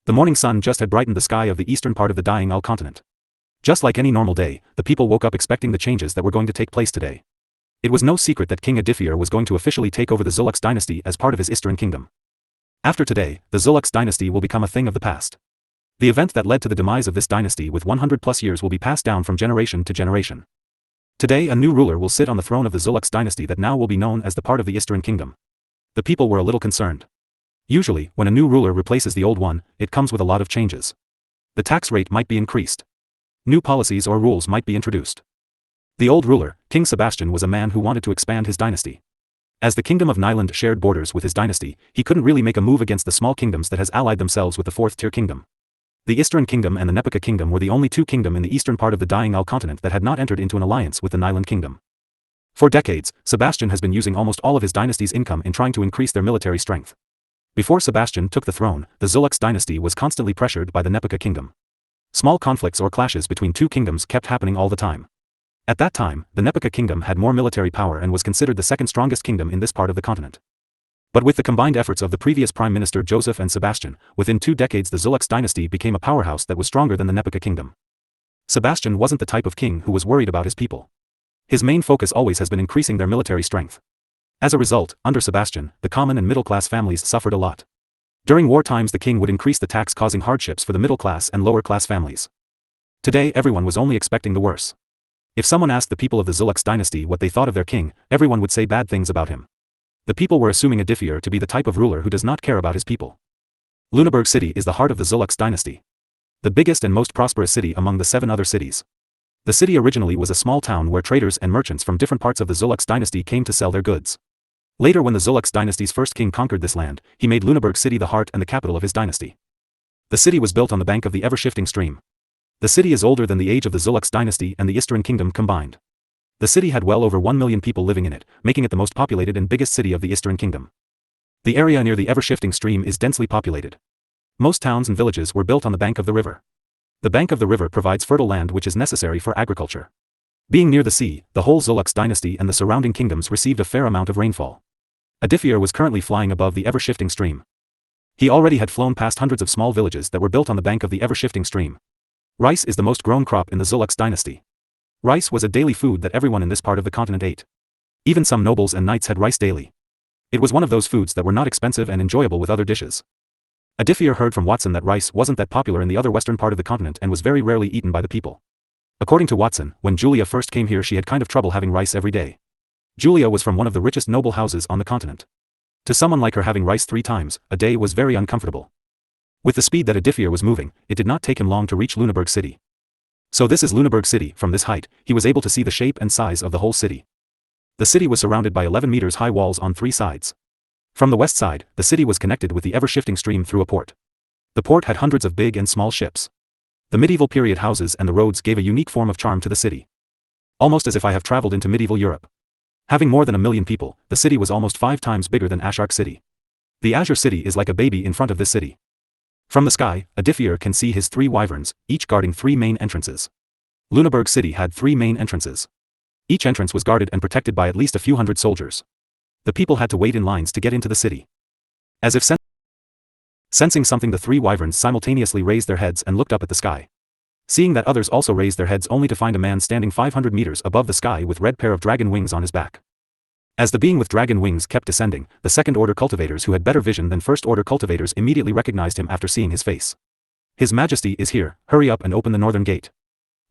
The morning sun just had brightened the sky of the eastern part of the dying Al continent. Just like any normal day, the people woke up expecting the changes that were going to take place today. It was no secret that King Adifir was going to officially take over the Zulux dynasty as part of his Eastern kingdom. After today, the Zulux dynasty will become a thing of the past. The event that led to the demise of this dynasty with 100+ years will be passed down from generation to generation. Today a new ruler will sit on the throne of the Zulux dynasty that now will be known as the part of the Eastern kingdom. The people were a little concerned. Usually, when a new ruler replaces the old one, it comes with a lot of changes. The tax rate might be increased. New policies or rules might be introduced. The old ruler, King Sebastian, was a man who wanted to expand his dynasty. As the kingdom of Nyland shared borders with his dynasty, he couldn't really make a move against the small kingdoms that has allied themselves with the fourth-tier kingdom. The Eastern kingdom and the Nepaka kingdom were the only two kingdoms in the eastern part of the dying Al continent that had not entered into an alliance with the Nyland kingdom. For decades, Sebastian has been using almost all of his dynasty's income in trying to increase their military strength. Before Sebastian took the throne, the Zulux dynasty was constantly pressured by the Nepaka kingdom. Small conflicts or clashes between two kingdoms kept happening all the time. At that time, the Nepaka kingdom had more military power and was considered the second strongest kingdom in this part of the continent. But with the combined efforts of the previous Prime Minister Joseph and Sebastian, within 2 decades the Zulux dynasty became a powerhouse that was stronger than the Nepaka kingdom. Sebastian wasn't the type of king who was worried about his people. His main focus always has been increasing their military strength. As a result, under Sebastian, the common and middle-class families suffered a lot. During war times the king would increase the tax, causing hardships for the middle-class and lower-class families. Today everyone was only expecting the worst. If someone asked the people of the Zulux dynasty what they thought of their king, everyone would say bad things about him. The people were assuming Adifir to be the type of ruler who does not care about his people. Lüneburg city is the heart of the Zulux dynasty. The biggest and most prosperous city among the 7 other cities. The city originally was a small town where traders and merchants from different parts of the Zulux dynasty came to sell their goods. Later, when the Zulux dynasty's first king conquered this land, he made Lüneburg city the heart and the capital of his dynasty. The city was built on the bank of the ever-shifting stream. The city is older than the age of the Zulux dynasty and the Eastern kingdom combined. The city had well over 1 million people living in it, making it the most populated and biggest city of the Eastern kingdom. The area near the ever-shifting stream is densely populated. Most towns and villages were built on the bank of the river. The bank of the river provides fertile land which is necessary for agriculture. Being near the sea, the whole Zulux dynasty and the surrounding kingdoms received a fair amount of rainfall. Adifir was currently flying above the ever-shifting stream. He already had flown past hundreds of small villages that were built on the bank of the ever-shifting stream. Rice is the most grown crop in the Zulux dynasty. Rice was a daily food that everyone in this part of the continent ate. Even some nobles and knights had rice daily. It was one of those foods that were not expensive and enjoyable with other dishes. Adifir heard from Watson that rice wasn't that popular in the other western part of the continent and was very rarely eaten by the people. According to Watson, when Julia first came here she had kind of trouble having rice every day. Julia was from one of the richest noble houses on the continent. To someone like her, having rice 3 times a day was very uncomfortable. With the speed that Adifir was moving, it did not take him long to reach Lüneburg city. So this is Lüneburg city. From this height, he was able to see the shape and size of the whole city. The city was surrounded by 11 meters high walls on 3 sides. From the west side, the city was connected with the ever-shifting stream through a port. The port had hundreds of big and small ships. The medieval period houses and the roads gave a unique form of charm to the city. Almost as if I have traveled into medieval Europe. Having more than 1 million people, the city was almost 5 times bigger than Ashark city. The Azure city is like a baby in front of this city. From the sky, Adifir can see his 3 wyverns, each guarding 3 main entrances. Lüneburg city had 3 main entrances. Each entrance was guarded and protected by at least a few hundred soldiers. The people had to wait in lines to get into the city. As if sensing something, the 3 wyverns simultaneously raised their heads and looked up at the sky. Seeing that others also raised their heads, only to find a man standing 500 meters above the sky with red pair of dragon wings on his back. As the being with dragon wings kept descending, the second-order cultivators who had better vision than first-order cultivators immediately recognized him after seeing his face. His Majesty is here, hurry up and open the northern gate.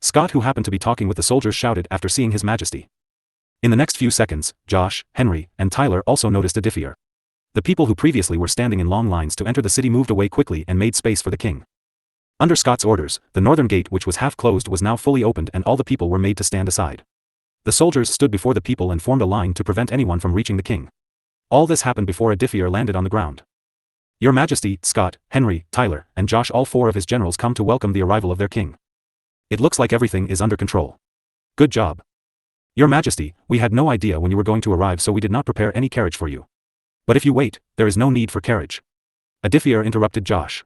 Scott, who happened to be talking with the soldiers, shouted after seeing His Majesty. In the next few seconds, Josh, Henry, and Tyler also noticed Adifir. The people who previously were standing in long lines to enter the city moved away quickly and made space for the king. Under Scott's orders, the northern gate, which was half closed, was now fully opened and all the people were made to stand aside. The soldiers stood before the people and formed a line to prevent anyone from reaching the king. All this happened before Adifir landed on the ground. Your Majesty, Scott, Henry, Tyler, and Josh, all 4 of his generals, come to welcome the arrival of their king. It looks like everything is under control. Good job. Your Majesty, we had no idea when you were going to arrive, so we did not prepare any carriage for you. But if you wait, there is no need for carriage. Adifir interrupted Josh.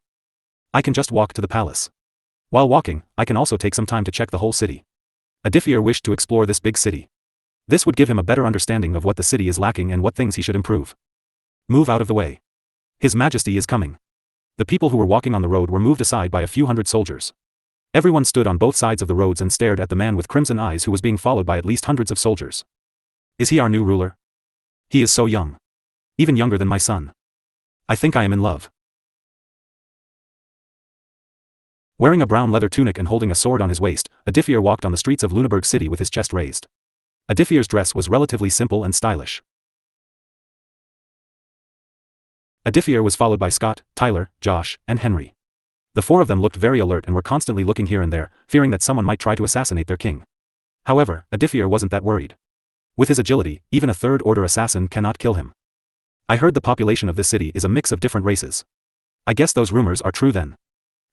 I can just walk to the palace. While walking, I can also take some time to check the whole city. Adifir wished to explore this big city. This would give him a better understanding of what the city is lacking and what things he should improve. Move out of the way. His Majesty is coming. The people who were walking on the road were moved aside by a few hundred soldiers. Everyone stood on both sides of the roads and stared at the man with crimson eyes who was being followed by at least hundreds of soldiers. Is he our new ruler? He is so young. Even younger than my son. I think I am in love. Wearing a brown leather tunic and holding a sword on his waist, Adifir walked on the streets of Luneburg City with his chest raised. Adifir's dress was relatively simple and stylish. Adifir was followed by Scott, Tyler, Josh, and Henry. The four of them looked very alert and were constantly looking here and there, fearing that someone might try to assassinate their king. However, Adifir wasn't that worried. With his agility, even a third-order assassin cannot kill him. I heard the population of this city is a mix of different races. I guess those rumors are true then.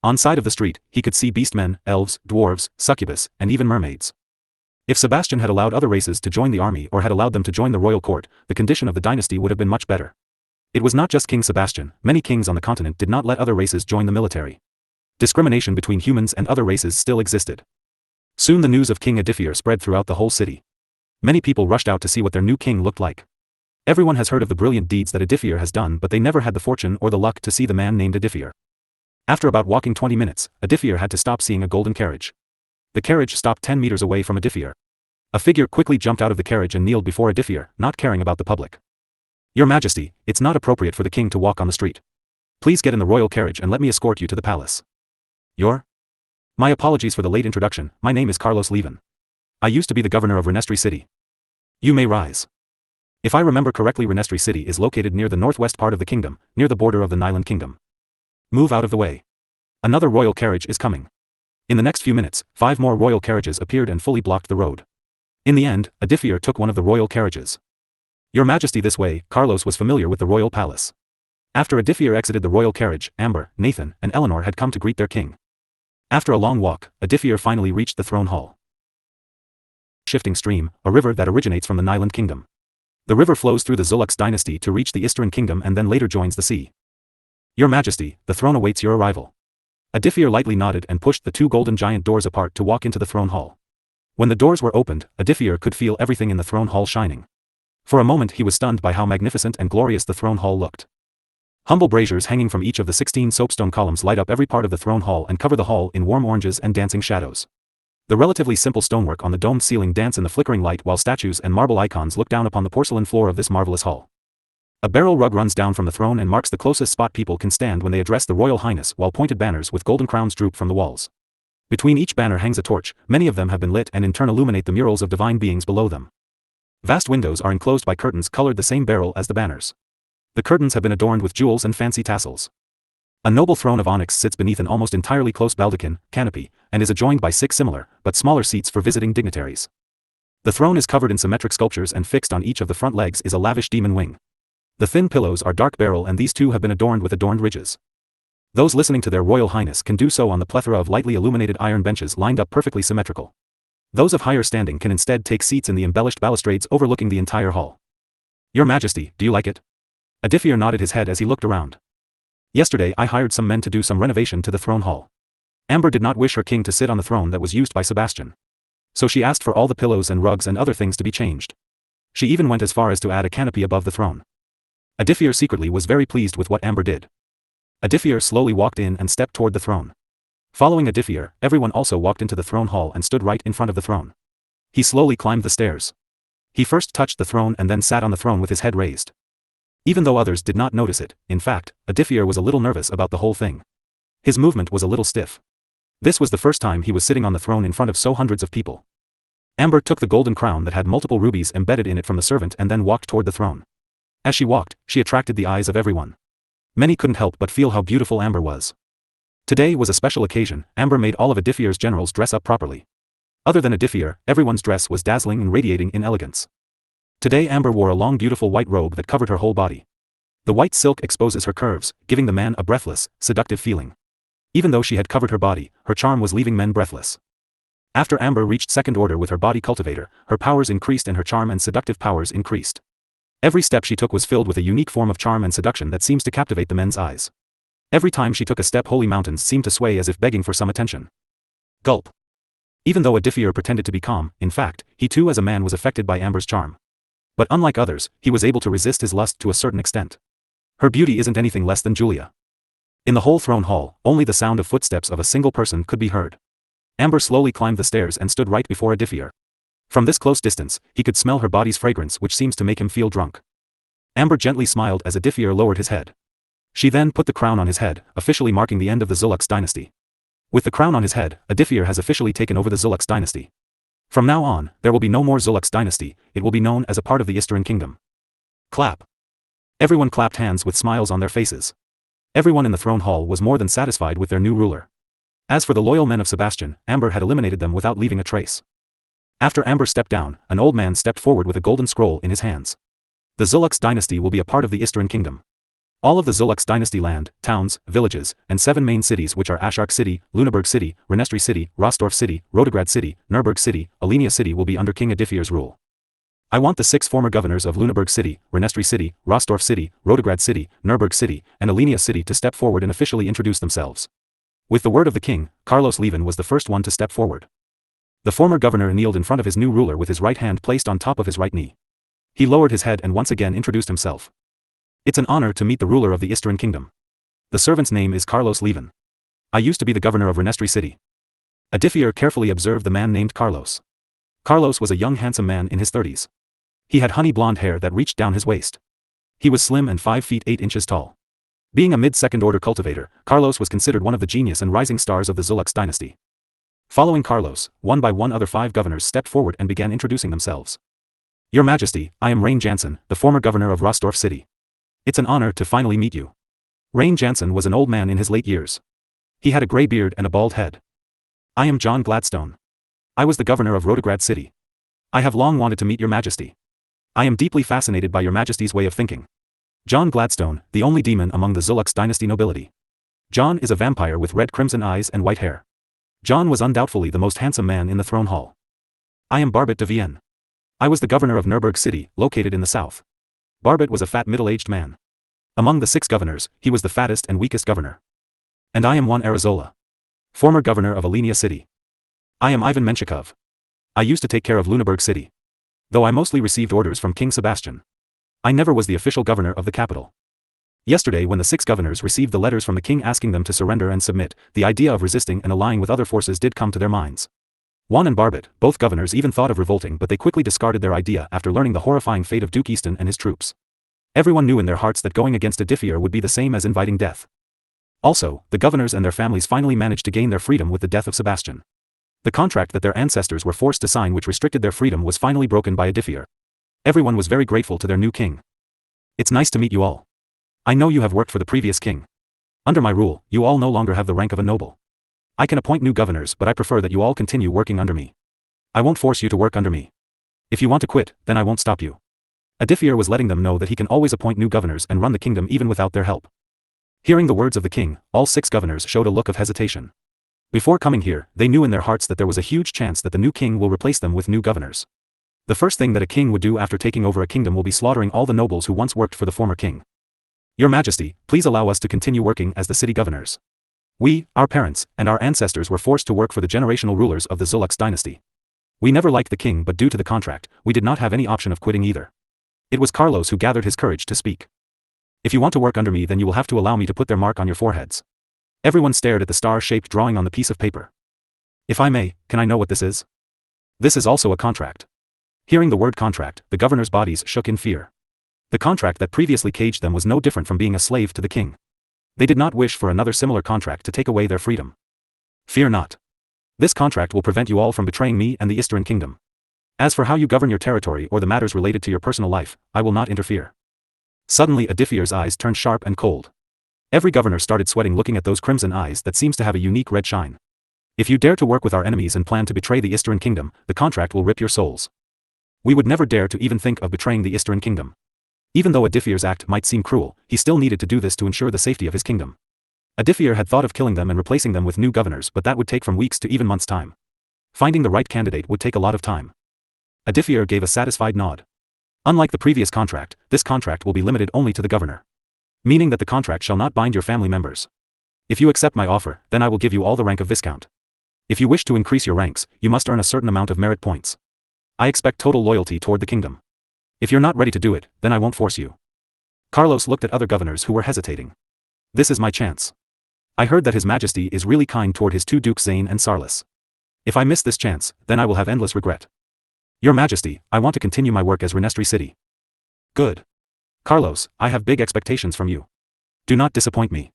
On side of the street, he could see beastmen, elves, dwarves, succubus, and even mermaids. If Sebastian had allowed other races to join the army or had allowed them to join the royal court, the condition of the dynasty would have been much better. It was not just King Sebastian, many kings on the continent did not let other races join the military. Discrimination between humans and other races still existed. Soon the news of King Adifir spread throughout the whole city. Many people rushed out to see what their new king looked like. Everyone has heard of the brilliant deeds that Adifir has done, but they never had the fortune or the luck to see the man named Adifir. After about walking 20 minutes, Adifir had to stop seeing a golden carriage. The carriage stopped 10 meters away from Adifir. A figure quickly jumped out of the carriage and kneeled before Adifir, not caring about the public. Your Majesty, it's not appropriate for the king to walk on the street. Please get in the royal carriage and let me escort you to the palace. My apologies for the late introduction, my name is Carlos Levin. I used to be the governor of Renestri City. You may rise. If I remember correctly, Renestri City is located near the northwest part of the kingdom, near the border of the Nyland Kingdom. Move out of the way. Another royal carriage is coming. In the next few minutes, 5 more royal carriages appeared and fully blocked the road. In the end, Adifir took one of the royal carriages. Your Majesty, this way. Carlos was familiar with the royal palace. After Adifir exited the royal carriage, Amber, Nathan, and Eleanor had come to greet their king. After a long walk, Adifir finally reached the throne hall. Shifting stream, a river that originates from the Nyland Kingdom. The river flows through the Zulux dynasty to reach the Eastern Kingdom and then later joins the sea. Your Majesty, the throne awaits your arrival. Adifir lightly nodded and pushed the 2 golden giant doors apart to walk into the throne hall. When the doors were opened, Adifir could feel everything in the throne hall shining. For a moment he was stunned by how magnificent and glorious the throne hall looked. Humble braziers hanging from each of the 16 soapstone columns light up every part of the throne hall and cover the hall in warm oranges and dancing shadows. The relatively simple stonework on the domed ceiling dance in the flickering light while statues and marble icons look down upon the porcelain floor of this marvelous hall. A barrel rug runs down from the throne and marks the closest spot people can stand when they address the Royal Highness, while pointed banners with golden crowns droop from the walls. Between each banner hangs a torch, many of them have been lit and in turn illuminate the murals of divine beings below them. Vast windows are enclosed by curtains colored the same beryl as the banners. The curtains have been adorned with jewels and fancy tassels. A noble throne of onyx sits beneath an almost entirely close baldachin, canopy, and is adjoined by 6 similar, but smaller seats for visiting dignitaries. The throne is covered in symmetric sculptures and fixed on each of the front legs is a lavish demon wing. The thin pillows are dark beryl and these 2 have been adorned with adorned ridges. Those listening to their Royal Highness can do so on the plethora of lightly illuminated iron benches lined up perfectly symmetrical. Those of higher standing can instead take seats in the embellished balustrades overlooking the entire hall. Your Majesty, do you like it? Adifir nodded his head as he looked around. Yesterday I hired some men to do some renovation to the throne hall. Amber did not wish her king to sit on the throne that was used by Sebastian. So she asked for all the pillows and rugs and other things to be changed. She even went as far as to add a canopy above the throne. Adifir secretly was very pleased with what Amber did. Adifir slowly walked in and stepped toward the throne. Following Adifir, everyone also walked into the throne hall and stood right in front of the throne. He slowly climbed the stairs. He first touched the throne and then sat on the throne with his head raised. Even though others did not notice it, in fact, Adifir was a little nervous about the whole thing. His movement was a little stiff. This was the first time he was sitting on the throne in front of so hundreds of people. Amber took the golden crown that had multiple rubies embedded in it from the servant and then walked toward the throne. As she walked, she attracted the eyes of everyone. Many couldn't help but feel how beautiful Amber was. Today was a special occasion. Amber made all of Adifir's generals dress up properly. Other than Adifir, everyone's dress was dazzling and radiating in elegance. Today Amber wore a long beautiful white robe that covered her whole body. The white silk exposes her curves, giving the man a breathless, seductive feeling. Even though she had covered her body, her charm was leaving men breathless. After Amber reached second order with her body cultivator, her powers increased and her charm and seductive powers increased. Every step she took was filled with a unique form of charm and seduction that seems to captivate the men's eyes. Every time she took a step, holy mountains seemed to sway as if begging for some attention. Gulp. Even though Adifir pretended to be calm, in fact, he too as a man was affected by Amber's charm. But unlike others, he was able to resist his lust to a certain extent. Her beauty isn't anything less than Julia. In the whole throne hall, only the sound of footsteps of a single person could be heard. Amber slowly climbed the stairs and stood right before Adithier. From this close distance, he could smell her body's fragrance, which seems to make him feel drunk. Amber gently smiled as Adithier lowered his head. She then put the crown on his head, officially marking the end of the Zulux dynasty. With the crown on his head, Adithier has officially taken over the Zulux dynasty. From now on, there will be no more Zulux dynasty, it will be known as a part of the Isterin kingdom. Clap. Everyone clapped hands with smiles on their faces. Everyone in the throne hall was more than satisfied with their new ruler. As for the loyal men of Sebastian, Amber had eliminated them without leaving a trace. After Amber stepped down, an old man stepped forward with a golden scroll in his hands. The Zulux dynasty will be a part of the Isterin kingdom. All of the Zulux dynasty land, towns, villages, and 7 main cities, which are Ashark City, Lunaburg City, Renestri City, Rostorf City, Rodigrad City, Nurburg City, Alenia City, will be under King Adithier's rule. I want the 6 former governors of Lunaburg City, Renestri City, Rostorf City, Rodigrad City, Nurburg City, and Alenia City to step forward and officially introduce themselves. With the word of the king, Carlos Levin was the first one to step forward. The former governor kneeled in front of his new ruler with his right hand placed on top of his right knee. He lowered his head and once again introduced himself. It's an honor to meet the ruler of the Isterin kingdom. The servant's name is Carlos Levin. I used to be the governor of Renestri City. Adithier carefully observed the man named Carlos. Carlos was a young handsome man in his 30s. He had honey blonde hair that reached down his waist. He was slim and 5 feet 8 inches tall. Being a mid-second order cultivator, Carlos was considered one of the genius and rising stars of the Zulux dynasty. Following Carlos, one by one other 5 governors stepped forward and began introducing themselves. Your Majesty, I am Rain Jansen, the former governor of Rostorf City. It's an honor to finally meet you. Rain Jansen was an old man in his late years. He had a gray beard and a bald head. I am John Gladstone. I was the governor of Rodigrad City. I have long wanted to meet your Majesty. I am deeply fascinated by your Majesty's way of thinking. John Gladstone, the only demon among the Zulux dynasty nobility. John is a vampire with red crimson eyes and white hair. John was undoubtedly the most handsome man in the throne hall. I am Barbet de Vienne. I was the governor of Nurburg City, located in the south. Barbet was a fat middle-aged man. Among the 6 governors, he was the fattest and weakest governor. And I am Juan Arizola, former governor of Alenia City. I am Ivan Menshikov. I used to take care of Lunaburg City. Though I mostly received orders from King Sebastian. I never was the official governor of the capital. Yesterday, when the 6 governors received the letters from the king asking them to surrender and submit, the idea of resisting and allying with other forces did come to their minds. Juan and Barbet, both governors, even thought of revolting, but they quickly discarded their idea after learning the horrifying fate of Duke Easton and his troops. Everyone knew in their hearts that going against Adithier would be the same as inviting death. Also, the governors and their families finally managed to gain their freedom with the death of Sebastian. The contract that their ancestors were forced to sign, which restricted their freedom, was finally broken by Adithier. Everyone was very grateful to their new king. It's nice to meet you all. I know you have worked for the previous king. Under my rule, you all no longer have the rank of a noble. I can appoint new governors, but I prefer that you all continue working under me. I won't force you to work under me. If you want to quit, then I won't stop you. Adithier was letting them know that he can always appoint new governors and run the kingdom even without their help. Hearing the words of the king, all 6 governors showed a look of hesitation. Before coming here, they knew in their hearts that there was a huge chance that the new king will replace them with new governors. The first thing that a king would do after taking over a kingdom will be slaughtering all the nobles who once worked for the former king. Your Majesty, please allow us to continue working as the city governors. We, our parents, and our ancestors were forced to work for the generational rulers of the Zulux dynasty. We never liked the king, but due to the contract, we did not have any option of quitting either. It was Carlos who gathered his courage to speak. If you want to work under me, then you will have to allow me to put their mark on your foreheads. Everyone stared at the star-shaped drawing on the piece of paper. If I may, can I know what this is? This is also a contract. Hearing the word contract, the governors' bodies shook in fear. The contract that previously caged them was no different from being a slave to the king. They did not wish for another similar contract to take away their freedom. Fear not. This contract will prevent you all from betraying me and the Isterin kingdom. As for how you govern your territory or the matters related to your personal life, I will not interfere. Suddenly Adithier's eyes turned sharp and cold. Every governor started sweating looking at those crimson eyes that seems to have a unique red shine. If you dare to work with our enemies and plan to betray the Isterin kingdom, the contract will rip your souls. We would never dare to even think of betraying the Isterin kingdom. Even though Adithier's act might seem cruel, he still needed to do this to ensure the safety of his kingdom. Adithier had thought of killing them and replacing them with new governors, but that would take from weeks to even months' time. Finding the right candidate would take a lot of time. Adithier gave a satisfied nod. Unlike the previous contract, this contract will be limited only to the governor. Meaning that the contract shall not bind your family members. If you accept my offer, then I will give you all the rank of Viscount. If you wish to increase your ranks, you must earn a certain amount of merit points. I expect total loyalty toward the kingdom. If you're not ready to do it, then I won't force you. Carlos looked at other governors who were hesitating. This is my chance. I heard that His Majesty is really kind toward his two dukes Zane and Sarlis. If I miss this chance, then I will have endless regret. Your Majesty, I want to continue my work as Renestri City. Good. Carlos, I have big expectations from you. Do not disappoint me.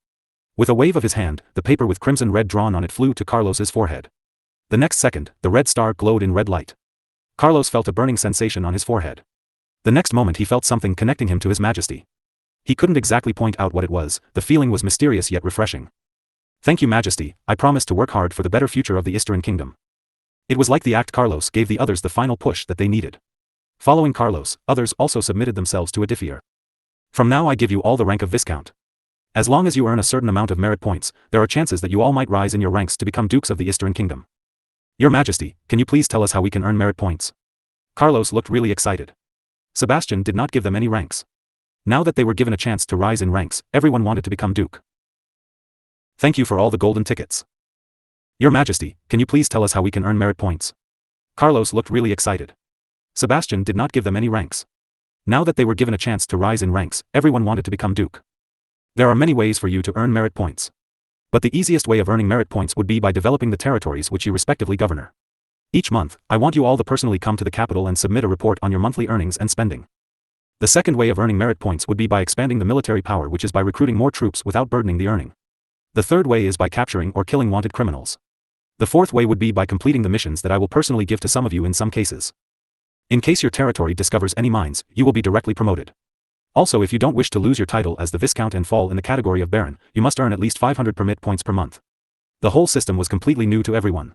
With a wave of his hand, the paper with crimson red drawn on it flew to Carlos's forehead. The next second, the red star glowed in red light. Carlos felt a burning sensation on his forehead. The next moment he felt something connecting him to His Majesty. He couldn't exactly point out what it was, the feeling was mysterious yet refreshing. Thank you, Majesty, I promise to work hard for the better future of the Eastern Kingdom. It was like the act Carlos gave the others the final push that they needed. Following Carlos, others also submitted themselves to Adithier. From now I give you all the rank of Viscount. As long as you earn a certain amount of merit points, there are chances that you all might rise in your ranks to become dukes of the Eastern Kingdom. Your Majesty, can you please tell us how we can earn merit points? Carlos looked really excited. Sebastian did not give them any ranks. Now that they were given a chance to rise in ranks, everyone wanted to become duke. Thank you for all the golden tickets. Your Majesty, can you please tell us how we can earn merit points? Carlos looked really excited. Sebastian did not give them any ranks. Now that they were given a chance to rise in ranks, everyone wanted to become duke. There are many ways for you to earn merit points. But the easiest way of earning merit points would be by developing the territories which you respectively govern. Each month, I want you all to personally come to the capital and submit a report on your monthly earnings and spending. The second way of earning merit points would be by expanding the military power, which is by recruiting more troops without burdening the earning. The third way is by capturing or killing wanted criminals. The fourth way would be by completing the missions that I will personally give to some of you in some cases. In case your territory discovers any mines, you will be directly promoted. Also, if you don't wish to lose your title as the Viscount and fall in the category of Baron, you must earn at least 500 permit points per month. The whole system was completely new to everyone.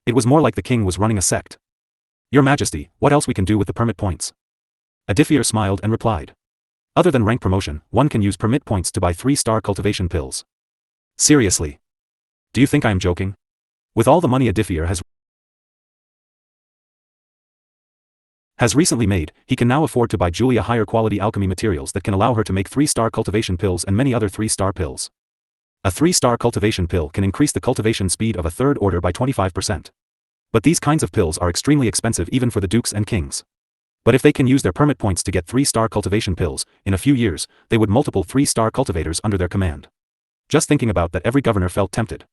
It was more like the king was running a sect. Your Majesty, what else we can do with the permit points? Adithier smiled and replied. Other than rank promotion, one can use permit points to buy 3-star cultivation pills. Seriously? Do you think I am joking? With all the money Adithier has recently made, he can now afford to buy Julia higher quality alchemy materials that can allow her to make 3-star cultivation pills and many other 3-star pills. A 3-star cultivation pill can increase the cultivation speed of a third order by 25%. But these kinds of pills are extremely expensive even for the dukes and kings. But if they can use their permit points to get 3-star cultivation pills, in a few years, they would multiple 3-star cultivators under their command. Just thinking about that, every governor felt tempted.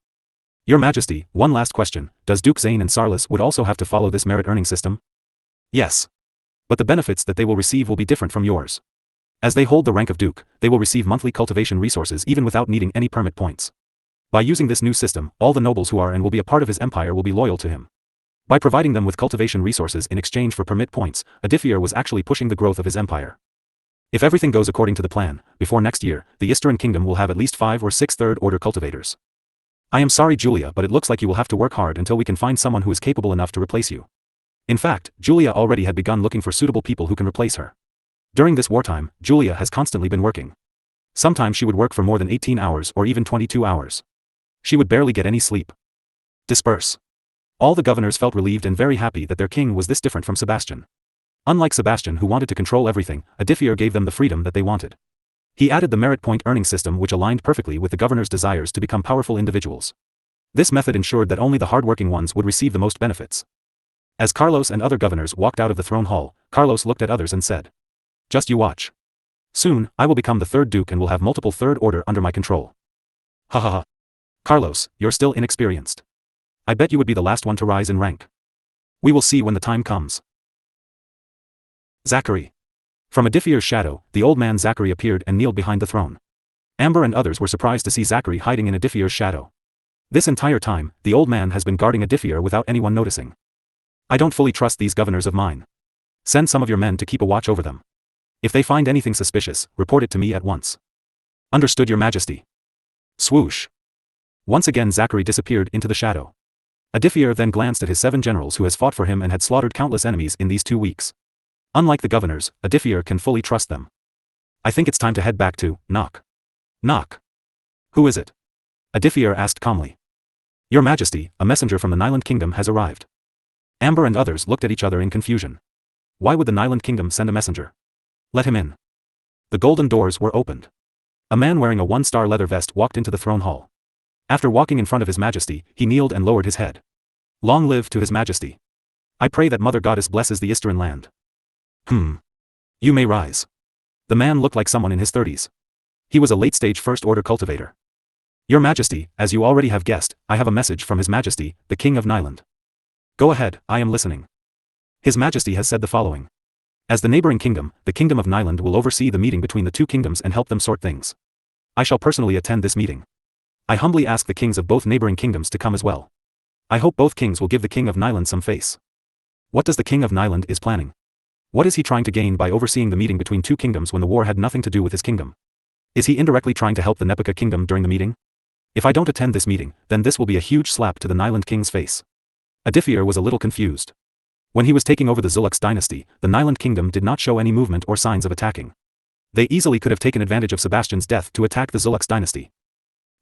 Your Majesty, one last question, does Duke Zane and Sarlis would also have to follow this merit earning system? Yes. But the benefits that they will receive will be different from yours. As they hold the rank of Duke, they will receive monthly cultivation resources even without needing any permit points. By using this new system, all the nobles who are and will be a part of his empire will be loyal to him. By providing them with cultivation resources in exchange for permit points, Adithier was actually pushing the growth of his empire. If everything goes according to the plan, before next year, the Eastern Kingdom will have at least 5 or 6 third-order cultivators. I am sorry, Julia, but it looks like you will have to work hard until we can find someone who is capable enough to replace you. In fact, Julia already had begun looking for suitable people who can replace her. During this wartime, Julia has constantly been working. Sometimes she would work for more than 18 hours or even 22 hours. She would barely get any sleep. Disperse. All the governors felt relieved and very happy that their king was this different from Sebastian. Unlike Sebastian, who wanted to control everything, Adithier gave them the freedom that they wanted. He added the merit point earning system, which aligned perfectly with the governor's desires to become powerful individuals. This method ensured that only the hardworking ones would receive the most benefits. As Carlos and other governors walked out of the throne hall, Carlos looked at others and said, "Just you watch. Soon, I will become the third duke and will have multiple third order under my control." Ha ha ha. Carlos, you're still inexperienced. I bet you would be the last one to rise in rank. We will see when the time comes. Zachary. From Adithier's shadow, the old man Zachary appeared and kneeled behind the throne. Amber and others were surprised to see Zachary hiding in Adithier's shadow. This entire time, the old man has been guarding Adithier without anyone noticing. I don't fully trust these governors of mine. Send some of your men to keep a watch over them. If they find anything suspicious, report it to me at once. Understood, Your Majesty. Swoosh. Once again Zachary disappeared into the shadow. Adithier then glanced at his 7 generals who has fought for him and had slaughtered countless enemies in these 2 weeks. Unlike the governors, Adithier can fully trust them. I think it's time to head back to Knock. Knock. Who is it? Adithier asked calmly. Your Majesty, a messenger from the Nyland Kingdom has arrived. Amber and others looked at each other in confusion. Why would the Nyland Kingdom send a messenger? Let him in. The golden doors were opened. A man wearing a 1-star leather vest walked into the throne hall. After walking in front of His Majesty, he kneeled and lowered his head. Long live to His Majesty. I pray that Mother Goddess blesses the Eastern land. You may rise. The man looked like someone in his 30s. He was a late-stage first-order cultivator. Your Majesty, as you already have guessed, I have a message from His Majesty, the King of Nyland. Go ahead, I am listening. His Majesty has said the following. As the neighboring kingdom, the Kingdom of Nyland will oversee the meeting between the two kingdoms and help them sort things. I shall personally attend this meeting. I humbly ask the kings of both neighboring kingdoms to come as well. I hope both kings will give the King of Nyland some face. What does the King of Nyland is planning? What is he trying to gain by overseeing the meeting between two kingdoms when the war had nothing to do with his kingdom? Is he indirectly trying to help the Nepaka kingdom during the meeting? If I don't attend this meeting, then this will be a huge slap to the Nyland king's face. Adifir was a little confused. When he was taking over the Zulux dynasty, the Nyland kingdom did not show any movement or signs of attacking. They easily could have taken advantage of Sebastian's death to attack the Zulux dynasty.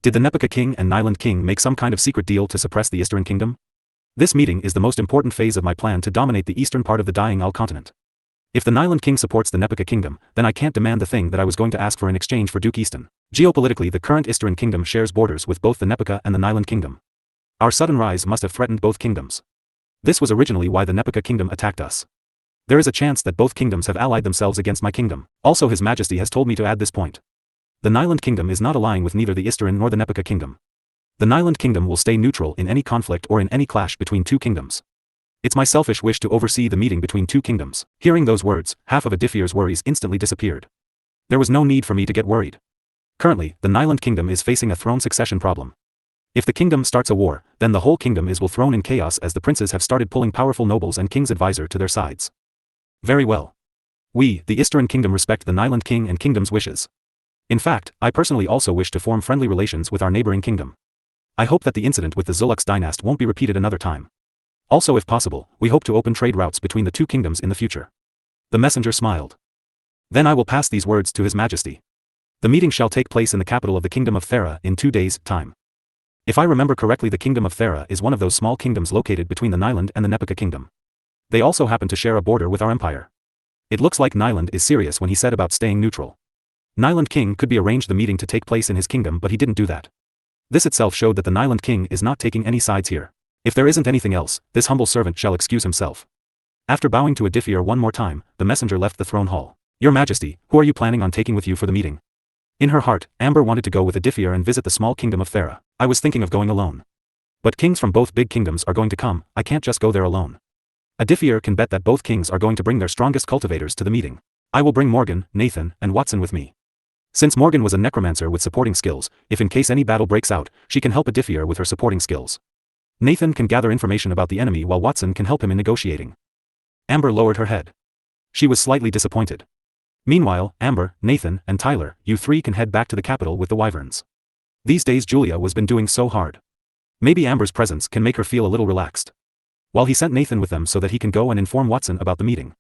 Did the Nepaka king and Nyland king make some kind of secret deal to suppress the Eastern kingdom? This meeting is the most important phase of my plan to dominate the eastern part of the dying Al continent. If the Nyland king supports the Nepaka kingdom, then I can't demand the thing that I was going to ask for in exchange for Duke Easton. Geopolitically, the current Eastern kingdom shares borders with both the Nepaka and the Nyland kingdom. Our sudden rise must have threatened both kingdoms. This was originally why the Nepaka kingdom attacked us. There is a chance that both kingdoms have allied themselves against my kingdom. Also, His Majesty has told me to add this point. The Nyland kingdom is not allying with neither the Eastern nor the Nepaka kingdom. The Nyland kingdom will stay neutral in any conflict or in any clash between two kingdoms. It's my selfish wish to oversee the meeting between two kingdoms. Hearing those words, half of Adifir's worries instantly disappeared. There was no need for me to get worried. Currently, the Nyland kingdom is facing a throne succession problem. If the kingdom starts a war, then the whole kingdom will thrown in chaos as the princes have started pulling powerful nobles and king's advisor to their sides. Very well. We, the Eastern kingdom, respect the Nyland king and kingdom's wishes. In fact, I personally also wish to form friendly relations with our neighboring kingdom. I hope that the incident with the Zulux dynasty won't be repeated another time. Also, if possible, we hope to open trade routes between the two kingdoms in the future. The messenger smiled. Then I will pass these words to His Majesty. The meeting shall take place in the capital of the Kingdom of Thera in 2 days' time. If I remember correctly, the Kingdom of Thera is one of those small kingdoms located between the Nyland and the Nepaka kingdom. They also happen to share a border with our empire. It looks like Nyland is serious when he said about staying neutral. Nyland king could be arranged the meeting to take place in his kingdom, but he didn't do that. This itself showed that the Nyland king is not taking any sides here. If there isn't anything else, this humble servant shall excuse himself. After bowing to Adifir one more time, the messenger left the throne hall. Your Majesty, who are you planning on taking with you for the meeting? In her heart, Amber wanted to go with Adifir and visit the small kingdom of Thera. I was thinking of going alone. But kings from both big kingdoms are going to come, I can't just go there alone. Adifir can bet that both kings are going to bring their strongest cultivators to the meeting. I will bring Morgan, Nathan, and Watson with me. Since Morgan was a necromancer with supporting skills, if in case any battle breaks out, she can help Adifir with her supporting skills. Nathan can gather information about the enemy while Watson can help him in negotiating. Amber lowered her head. She was slightly disappointed. Meanwhile, Amber, Nathan, and Tyler, you three can head back to the capital with the wyverns. These days Julia was been doing so hard. Maybe Amber's presence can make her feel a little relaxed. While he sent Nathan with them so that he can go and inform Watson about the meeting.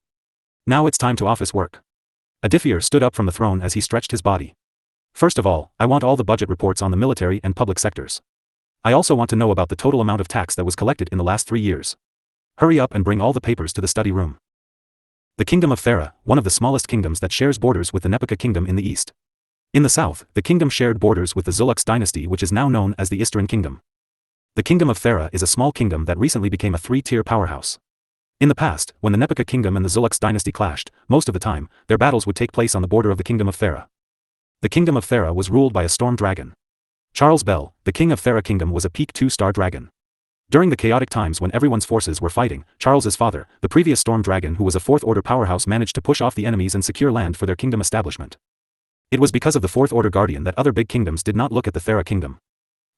Now it's time to office work. Adifir stood up from the throne as he stretched his body. First of all, I want all the budget reports on the military and public sectors. I also want to know about the total amount of tax that was collected in the last 3 years. Hurry up and bring all the papers to the study room. The Kingdom of Thera, one of the smallest kingdoms that shares borders with the Nepaka kingdom in the east. In the south, the kingdom shared borders with the Zulux dynasty, which is now known as the Eastern Kingdom. The Kingdom of Thera is a small kingdom that recently became a 3-tier powerhouse. In the past, when the Nepaka kingdom and the Zulux dynasty clashed, most of the time, their battles would take place on the border of the Kingdom of Thera. The Kingdom of Thera was ruled by a storm dragon. Charles Bell, the king of Thera Kingdom, was a peak 2-star dragon. During the chaotic times when everyone's forces were fighting, Charles's father, the previous storm dragon who was a 4th-order powerhouse, managed to push off the enemies and secure land for their kingdom establishment. It was because of the 4th-order guardian that other big kingdoms did not look at the Thera kingdom.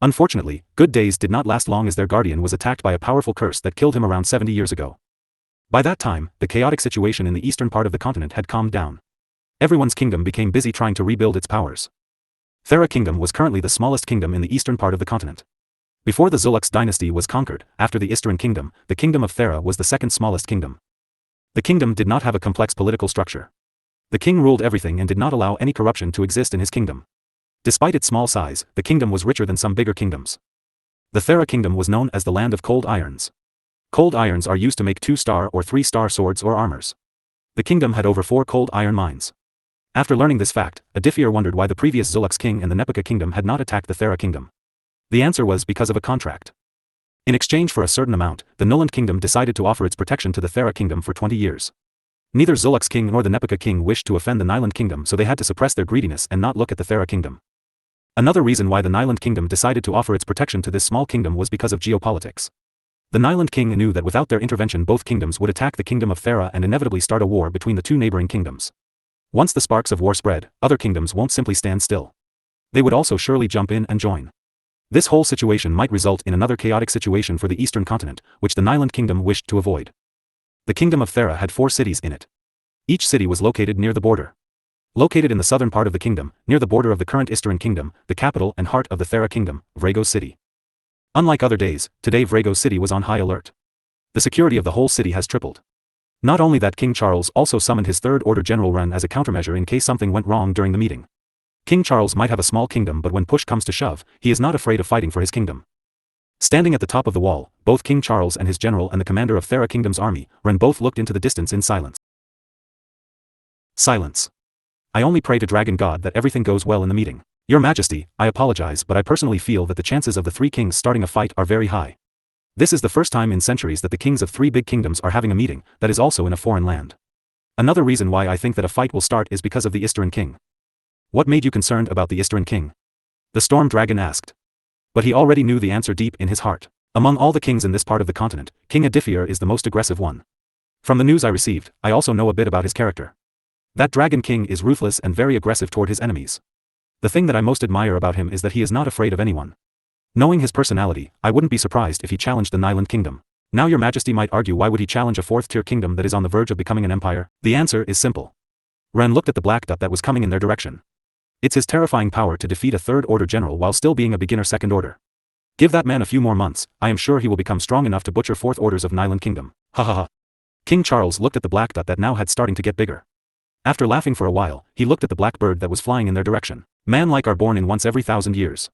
Unfortunately, good days did not last long as their guardian was attacked by a powerful curse that killed him around 70 years ago. By that time, the chaotic situation in the eastern part of the continent had calmed down. Everyone's kingdom became busy trying to rebuild its powers. Thera Kingdom was currently the smallest kingdom in the eastern part of the continent. Before the Zulux dynasty was conquered, after the Eastern Kingdom, the Kingdom of Thera was the 2nd smallest kingdom. The kingdom did not have a complex political structure. The king ruled everything and did not allow any corruption to exist in his kingdom. Despite its small size, the kingdom was richer than some bigger kingdoms. The Thera Kingdom was known as the Land of Cold Irons. Cold irons are used to make 2-star or 3-star swords or armors. The kingdom had over 4 cold iron mines. After learning this fact, Adifir wondered why the previous Zulux king and the Nepaka kingdom had not attacked the Thera kingdom. The answer was because of a contract. In exchange for a certain amount, the Nyland kingdom decided to offer its protection to the Thera kingdom for 20 years. Neither Zulux king nor the Nepaka king wished to offend the Nyland kingdom, so they had to suppress their greediness and not look at the Thera kingdom. Another reason why the Nyland kingdom decided to offer its protection to this small kingdom was because of geopolitics. The Nyland king knew that without their intervention both kingdoms would attack the kingdom of Thera and inevitably start a war between the two neighboring kingdoms. Once the sparks of war spread, other kingdoms won't simply stand still. They would also surely jump in and join. This whole situation might result in another chaotic situation for the eastern continent, which the Nyland kingdom wished to avoid. The kingdom of Thera had 4 cities in it. Each city was located near the border. Located in the southern part of the kingdom, near the border of the current Eastern kingdom, the capital and heart of the Thera kingdom, Vragos City. Unlike other days, today Vragos City was on high alert. The security of the whole city has tripled. Not only that, King Charles also summoned his Third Order General Ren as a countermeasure in case something went wrong during the meeting. King Charles might have a small kingdom, but when push comes to shove, he is not afraid of fighting for his kingdom. Standing at the top of the wall, both King Charles and his general and the commander of Thera Kingdom's army, Ren, both looked into the distance in silence. Silence. I only pray to Dragon God that everything goes well in the meeting. Your Majesty, I apologize, but I personally feel that the chances of the 3 kings starting a fight are very high. This is the first time in centuries that the kings of 3 big kingdoms are having a meeting, that is also in a foreign land. Another reason why I think that a fight will start is because of the Istran king. What made you concerned about the Istran king? The Storm Dragon asked. But he already knew the answer deep in his heart. Among all the kings in this part of the continent, King Adithier is the most aggressive one. From the news I received, I also know a bit about his character. That Dragon King is ruthless and very aggressive toward his enemies. The thing that I most admire about him is that he is not afraid of anyone. Knowing his personality, I wouldn't be surprised if he challenged the Nyland kingdom. Now Your Majesty might argue, why would he challenge a 4th-tier kingdom that is on the verge of becoming an empire? The answer is simple. Ren looked at the black dot that was coming in their direction. It's his terrifying power to defeat a 3rd Order general while still being a beginner 2nd Order. Give that man a few more months, I am sure he will become strong enough to butcher 4th Orders of Nyland kingdom. Ha ha ha. King Charles looked at the black dot that now had starting to get bigger. After laughing for a while, he looked at the black bird that was flying in their direction. Man-like are born in once every 1,000 years.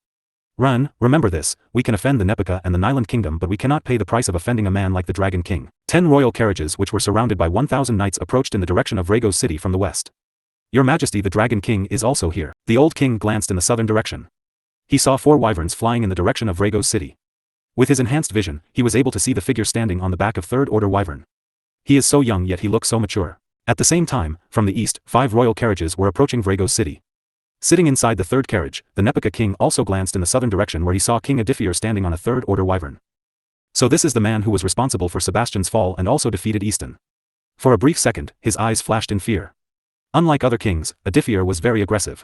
Ren, remember this, we can offend the Nepika and the Nyland kingdom, but we cannot pay the price of offending a man like the Dragon King. 10 royal carriages which were surrounded by 1,000 knights approached in the direction of Vragos City from the west. Your Majesty, the Dragon King is also here. The old king glanced in the southern direction. He saw 4 wyverns flying in the direction of Vragos City. With his enhanced vision, he was able to see the figure standing on the back of 3rd Order wyvern. He is so young, yet he looks so mature. At the same time, from the east, 5 royal carriages were approaching Vragos City. Sitting inside the 3rd carriage, the Nepika king also glanced in the southern direction where he saw King Adithier standing on a 3rd Order wyvern. So this is the man who was responsible for Sebastian's fall and also defeated Easton. For a brief second, his eyes flashed in fear. Unlike other kings, Adithier was very aggressive.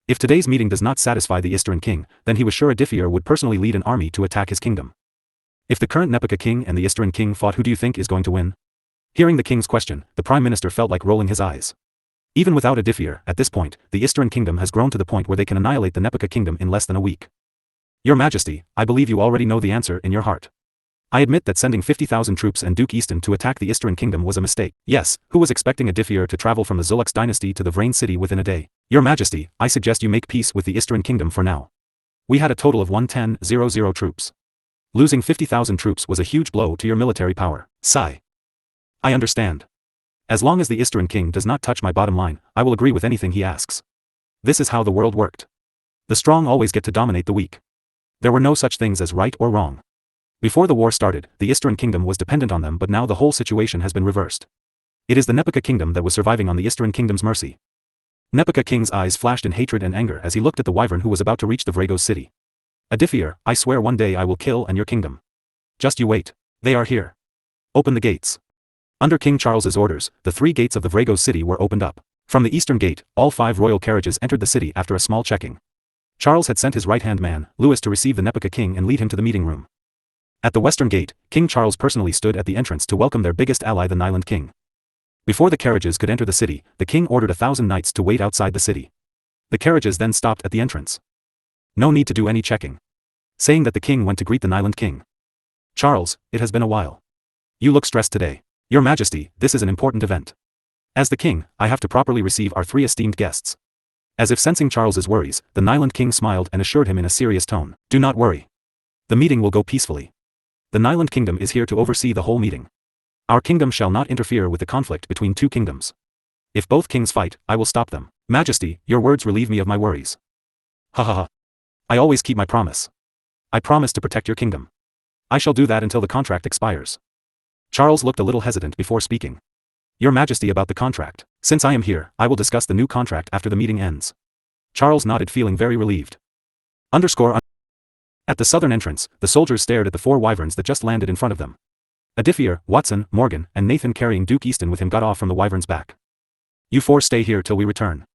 If today's meeting does not satisfy the Istran king, then he was sure Adithier would personally lead an army to attack his kingdom. If the current Nepika king and the Istran king fought, who do you think is going to win? Hearing the king's question, the prime minister felt like rolling his eyes. Even without Adithier, at this point, the Istran kingdom has grown to the point where they can annihilate the Nepika kingdom in less than a week. Your Majesty, I believe you already know the answer in your heart. I admit that sending 50,000 troops and Duke Easton to attack the Istran kingdom was a mistake. Yes, who was expecting Adithier to travel from the Zulux dynasty to the Vrain city within a day? Your Majesty, I suggest you make peace with the Istran kingdom for now. We had a total of 110,000 troops. Losing 50,000 troops was a huge blow to your military power. Sigh. I understand. As long as the Istran king does not touch my bottom line, I will agree with anything he asks. This is how the world worked. The strong always get to dominate the weak. There were no such things as right or wrong. Before the war started, the Istran kingdom was dependent on them, but now the whole situation has been reversed. It is the Nepika kingdom that was surviving on the Istran kingdom's mercy. Nepika king's eyes flashed in hatred and anger as he looked at the wyvern who was about to reach the Vragos city. Adithier, I swear one day I will kill and your kingdom. Just you wait. They are here. Open the gates. Under King Charles's orders, the 3 gates of the Vragos city were opened up. From the eastern gate, all 5 royal carriages entered the city after a small checking. Charles had sent his right-hand man, Louis, to receive the Nepika king and lead him to the meeting room. At the western gate, King Charles personally stood at the entrance to welcome their biggest ally, the Nyland king. Before the carriages could enter the city, the king ordered 1,000 knights to wait outside the city. The carriages then stopped at the entrance. No need to do any checking. Saying that, the king went to greet the Nyland king. Charles, it has been a while. You look stressed today. Your Majesty, this is an important event. As the king, I have to properly receive our 3 esteemed guests. As if sensing Charles's worries, the Nyland king smiled and assured him in a serious tone. Do not worry. The meeting will go peacefully. The Nyland kingdom is here to oversee the whole meeting. Our kingdom shall not interfere with the conflict between 2 kingdoms. If both kings fight, I will stop them. Majesty, your words relieve me of my worries. Ha ha ha. I always keep my promise. I promise to protect your kingdom. I shall do that until the contract expires. Charles looked a little hesitant before speaking. Your Majesty, about the contract. Since I am here, I will discuss the new contract after the meeting ends. Charles nodded, feeling very relieved. Underscore. At the southern entrance, the soldiers stared at the 4 wyverns that just landed in front of them. Adithier, Watson, Morgan, and Nathan carrying Duke Easton with him got off from the wyverns' back. You 4 stay here till we return.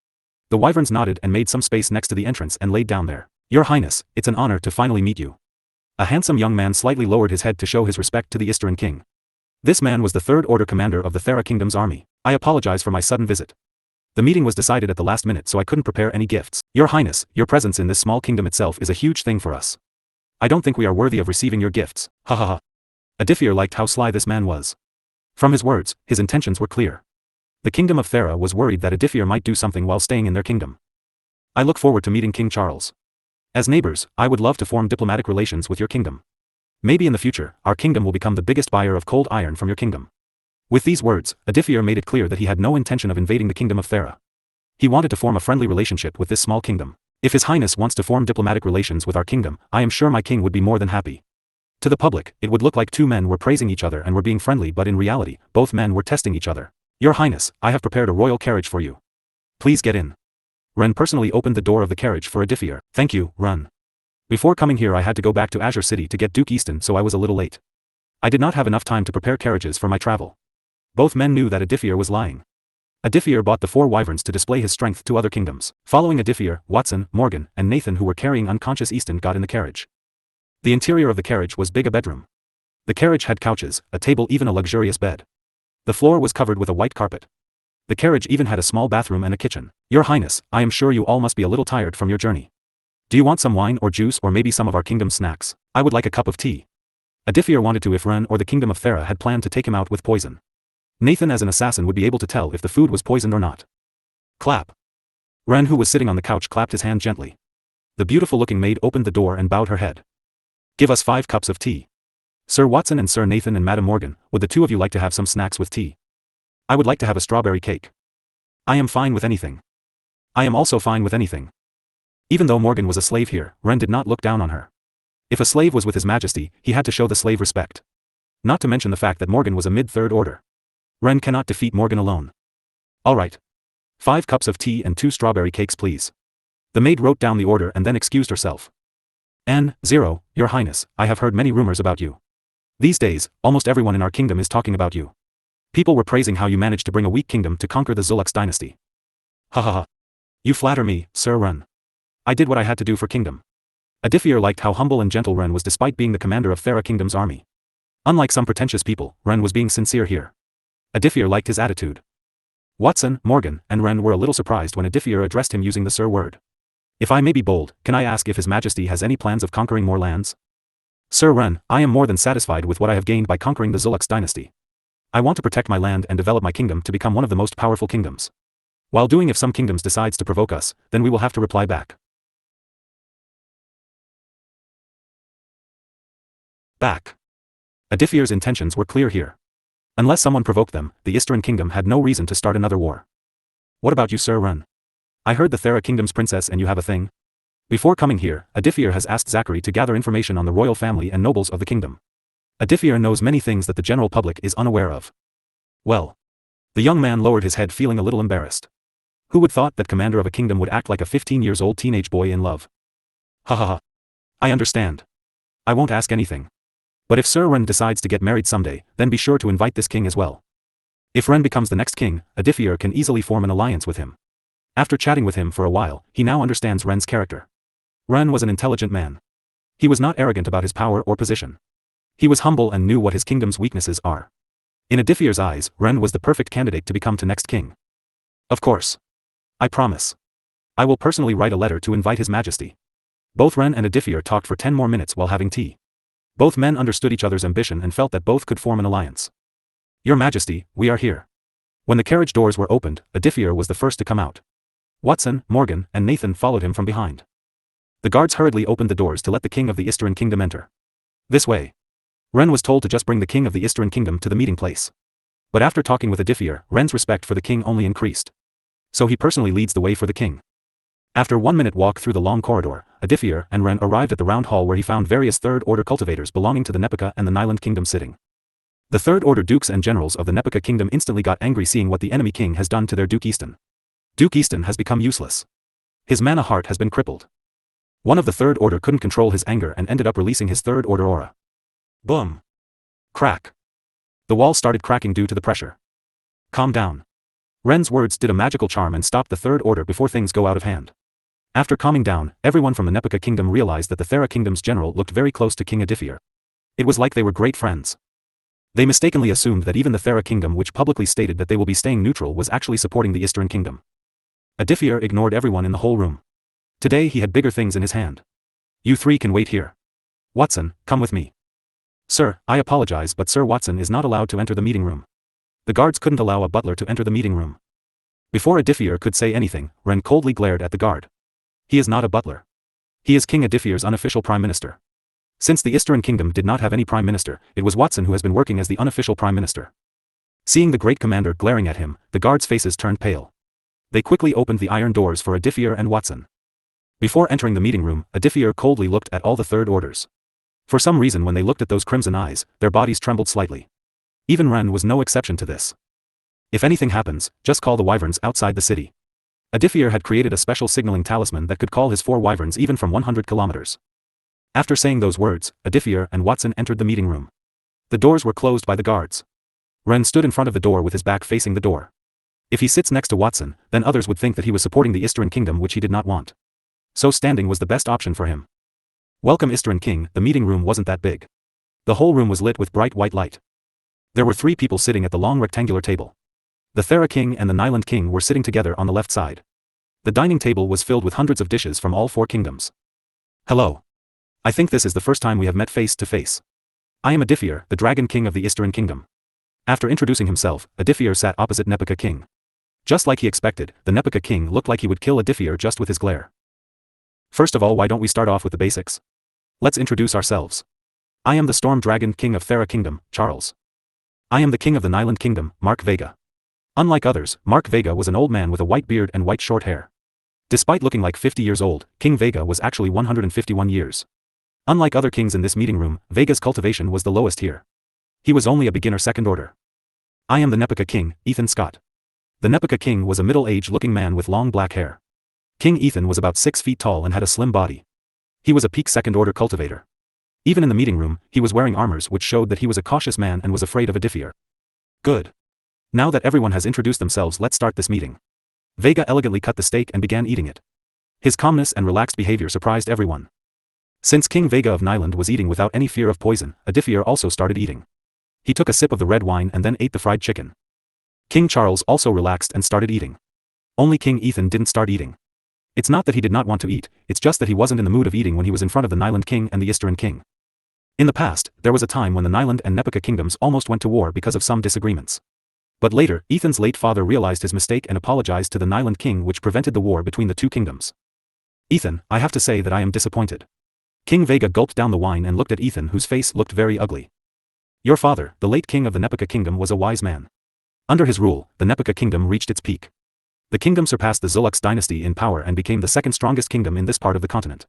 The wyverns nodded and made some space next to the entrance and laid down there. Your Highness, it's an honor to finally meet you. A handsome young man slightly lowered his head to show his respect to the Istran king. This man was the Third Order commander of the Thera Kingdom's army. I apologize for my sudden visit. The meeting was decided at the last minute, so I couldn't prepare any gifts. Your Highness, your presence in this small kingdom itself is a huge thing for us. I don't think we are worthy of receiving your gifts. Ha ha ha. Adithier liked how sly this man was. From his words, his intentions were clear. The kingdom of Thera was worried that Adithier might do something while staying in their kingdom. I look forward to meeting King Charles. As neighbors, I would love to form diplomatic relations with your kingdom. Maybe in the future, our kingdom will become the biggest buyer of cold iron from your kingdom. With these words, Adithier made it clear that he had no intention of invading the kingdom of Thera. He wanted to form a friendly relationship with this small kingdom. If His Highness wants to form diplomatic relations with our kingdom, I am sure my king would be more than happy. To the public, it would look like 2 men were praising each other and were being friendly, but in reality, both men were testing each other. Your Highness, I have prepared a royal carriage for you. Please get in. Ren personally opened the door of the carriage for Adithier. Thank you, Ren. Before coming here I had to go back to Azure City to get Duke Easton, so I was a little late. I did not have enough time to prepare carriages for my travel. Both men knew that Adithier was lying. Adithier bought the 4 wyverns to display his strength to other kingdoms. Following Adithier, Watson, Morgan, and Nathan, who were carrying unconscious Easton, got in the carriage. The interior of the carriage was big, a bedroom. The carriage had couches, a table, even a luxurious bed. The floor was covered with a white carpet. The carriage even had a small bathroom and a kitchen. Your Highness, I am sure you all must be a little tired from your journey. Do you want some wine or juice, or maybe some of our kingdom's snacks? I would like a cup of tea. Adithier wanted to if Ren or the kingdom of Thera had planned to take him out with poison. Nathan as an assassin would be able to tell if the food was poisoned or not. Clap. Ren, who was sitting on the couch, clapped his hand gently. The beautiful-looking maid opened the door and bowed her head. Give us 5 cups of tea. Sir Watson and Sir Nathan and Madam Morgan, would the 2 of you like to have some snacks with tea? I would like to have a strawberry cake. I am fine with anything. I am also fine with anything. Even though Morgan was a slave here, Ren did not look down on her. If a slave was with His Majesty, he had to show the slave respect. Not to mention the fact that Morgan was a mid-Third Order. Ren cannot defeat Morgan alone. All right. 5 cups of tea and 2 strawberry cakes, please. The maid wrote down the order and then excused herself. N0, Your Highness, I have heard many rumors about you. These days, almost everyone in our kingdom is talking about you. People were praising how you managed to bring a weak kingdom to conquer the Zulux dynasty. Ha ha ha. You flatter me, Sir Ren. I did what I had to do for kingdom. Adithier liked how humble and gentle Ren was despite being the commander of Thera Kingdom's army. Unlike some pretentious people, Ren was being sincere here. Adithier liked his attitude. Watson, Morgan, and Ren were a little surprised when Adithier addressed him using the Sir word. If I may be bold, can I ask if His Majesty has any plans of conquering more lands? Sir Ren, I am more than satisfied with what I have gained by conquering the Zulux dynasty. I want to protect my land and develop my kingdom to become one of the most powerful kingdoms. While doing, if some kingdoms decides to provoke us, then we will have to reply back. Adithier's intentions were clear here. Unless someone provoked them, the Istran kingdom had no reason to start another war. What about you, Sir Ren? I heard the Thera Kingdom's princess and you have a thing? Before coming here, Adithier has asked Zachary to gather information on the royal family and nobles of the kingdom. Adithier knows many things that the general public is unaware of. Well. The young man lowered his head, feeling a little embarrassed. Who would thought that commander of a kingdom would act like a 15-year-old teenage boy in love? Ha ha ha. I understand. I won't ask anything. But if Sir Ren decides to get married someday, then be sure to invite this king as well. If Ren becomes the next king, Adithier can easily form an alliance with him. After chatting with him for a while, he now understands Ren's character. Ren was an intelligent man. He was not arrogant about his power or position. He was humble and knew what his kingdom's weaknesses are. In Adithier's eyes, Ren was the perfect candidate to become the next king. Of course. I promise. I will personally write a letter to invite His Majesty. Both Ren and Adithier talked for 10 more minutes while having tea. Both men understood each other's ambition and felt that both could form an alliance. Your Majesty, we are here. When the carriage doors were opened, Adithier was the first to come out. Watson, Morgan, and Nathan followed him from behind. The guards hurriedly opened the doors to let the king of the Istran kingdom enter. This way. Ren was told to just bring the king of the Istran kingdom to the meeting place. But after talking with Adithier, Ren's respect for the king only increased. So he personally leads the way for the king. After 1 minute walk through the long corridor, Adithier and Ren arrived at the round hall where he found various Third Order cultivators belonging to the Nepika and the Nyland kingdom sitting. The Third Order dukes and generals of the Nepika kingdom instantly got angry seeing what the enemy king has done to their Duke Easton. Duke Easton has become useless. His mana heart has been crippled. One of the Third Order couldn't control his anger and ended up releasing his Third Order aura. Boom. Crack. The wall started cracking due to the pressure. Calm down. Ren's words did a magical charm and stopped the Third Order before things go out of hand. After calming down, everyone from the Nepika Kingdom realized that the Thera Kingdom's general looked very close to King Adifir. It was like they were great friends. They mistakenly assumed that even the Thera Kingdom, which publicly stated that they will be staying neutral, was actually supporting the Eastern Kingdom. Adifir ignored everyone in the whole room. Today he had bigger things in his hand. You three can wait here. Watson, come with me. Sir, I apologize, but Sir Watson is not allowed to enter the meeting room. The guards couldn't allow a butler to enter the meeting room. Before Adifir could say anything, Ren coldly glared at the guard. He is not a butler. He is King Adifir's unofficial prime minister. Since the Eastern Kingdom did not have any prime minister, it was Watson who has been working as the unofficial prime minister. Seeing the great commander glaring at him, the guards' faces turned pale. They quickly opened the iron doors for Adifir and Watson. Before entering the meeting room, Adifir coldly looked at all the Third Orders. For some reason, when they looked at those crimson eyes, their bodies trembled slightly. Even Ren was no exception to this. If anything happens, just call the wyverns outside the city. Adifir had created a special signaling talisman that could call his 4 wyverns even from 100 kilometers. After saying those words, Adifir and Watson entered the meeting room. The doors were closed by the guards. Ren stood in front of the door with his back facing the door. If he sits next to Watson, then others would think that he was supporting the Eastern Kingdom, which he did not want. So standing was the best option for him. Welcome Eastern King. The meeting room wasn't that big. The whole room was lit with bright white light. There were 3 people sitting at the long rectangular table. The Thera King and the Nyland King were sitting together on the left side. The dining table was filled with hundreds of dishes from all 4 kingdoms. Hello. I think this is the first time we have met face to face. I am Adifir, the Dragon King of the Eastern Kingdom. After introducing himself, Adifir sat opposite Nepika King. Just like he expected, the Nepika King looked like he would kill Adifir just with his glare. First of all, why don't we start off with the basics? Let's introduce ourselves. I am the Storm Dragon King of Thera Kingdom, Charles. I am the King of the Nyland Kingdom, Mark Vega. Unlike others, Mark Vega was an old man with a white beard and white short hair. Despite looking like 50 years old, King Vega was actually 151 years. Unlike other kings in this meeting room, Vega's cultivation was the lowest here. He was only a beginner 2nd order. I am the Nepika King, Ethan Scott. The Nepika King was a middle-aged looking man with long black hair. King Ethan was about 6 feet tall and had a slim body. He was a peak 2nd order cultivator. Even in the meeting room, he was wearing armors which showed that he was a cautious man and was afraid of Adifir. Good. Now that everyone has introduced themselves, let's start this meeting. Vega elegantly cut the steak and began eating it. His calmness and relaxed behavior surprised everyone. Since King Vega of Nyland was eating without any fear of poison, Adifir also started eating. He took a sip of the red wine and then ate the fried chicken. King Charles also relaxed and started eating. Only King Ethan didn't start eating. It's not that he did not want to eat, it's just that he wasn't in the mood of eating when he was in front of the Nyland King and the Eastern King. In the past, there was a time when the Nyland and Nepika kingdoms almost went to war because of some disagreements. But later, Ethan's late father realized his mistake and apologized to the Nyland King, which prevented the war between the 2 kingdoms. Ethan, I have to say that I am disappointed. King Vega gulped down the wine and looked at Ethan, whose face looked very ugly. Your father, the late king of the Nepika kingdom, was a wise man. Under his rule, the Nepika kingdom reached its peak. The kingdom surpassed the Zulux dynasty in power and became the 2nd strongest kingdom in this part of the continent.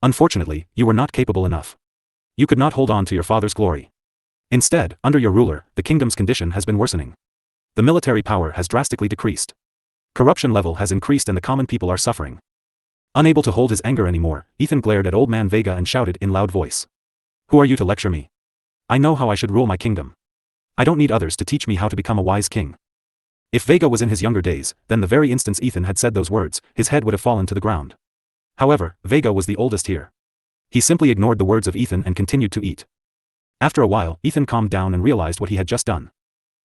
Unfortunately, you were not capable enough. You could not hold on to your father's glory. Instead, under your ruler, the kingdom's condition has been worsening. The military power has drastically decreased. Corruption level has increased and the common people are suffering. Unable to hold his anger anymore, Ethan glared at old man Vega and shouted in loud voice. Who are you to lecture me? I know how I should rule my kingdom. I don't need others to teach me how to become a wise king. If Vega was in his younger days, then the very instance Ethan had said those words, his head would have fallen to the ground. However, Vega was the oldest here. He simply ignored the words of Ethan and continued to eat. After a while, Ethan calmed down and realized what he had just done.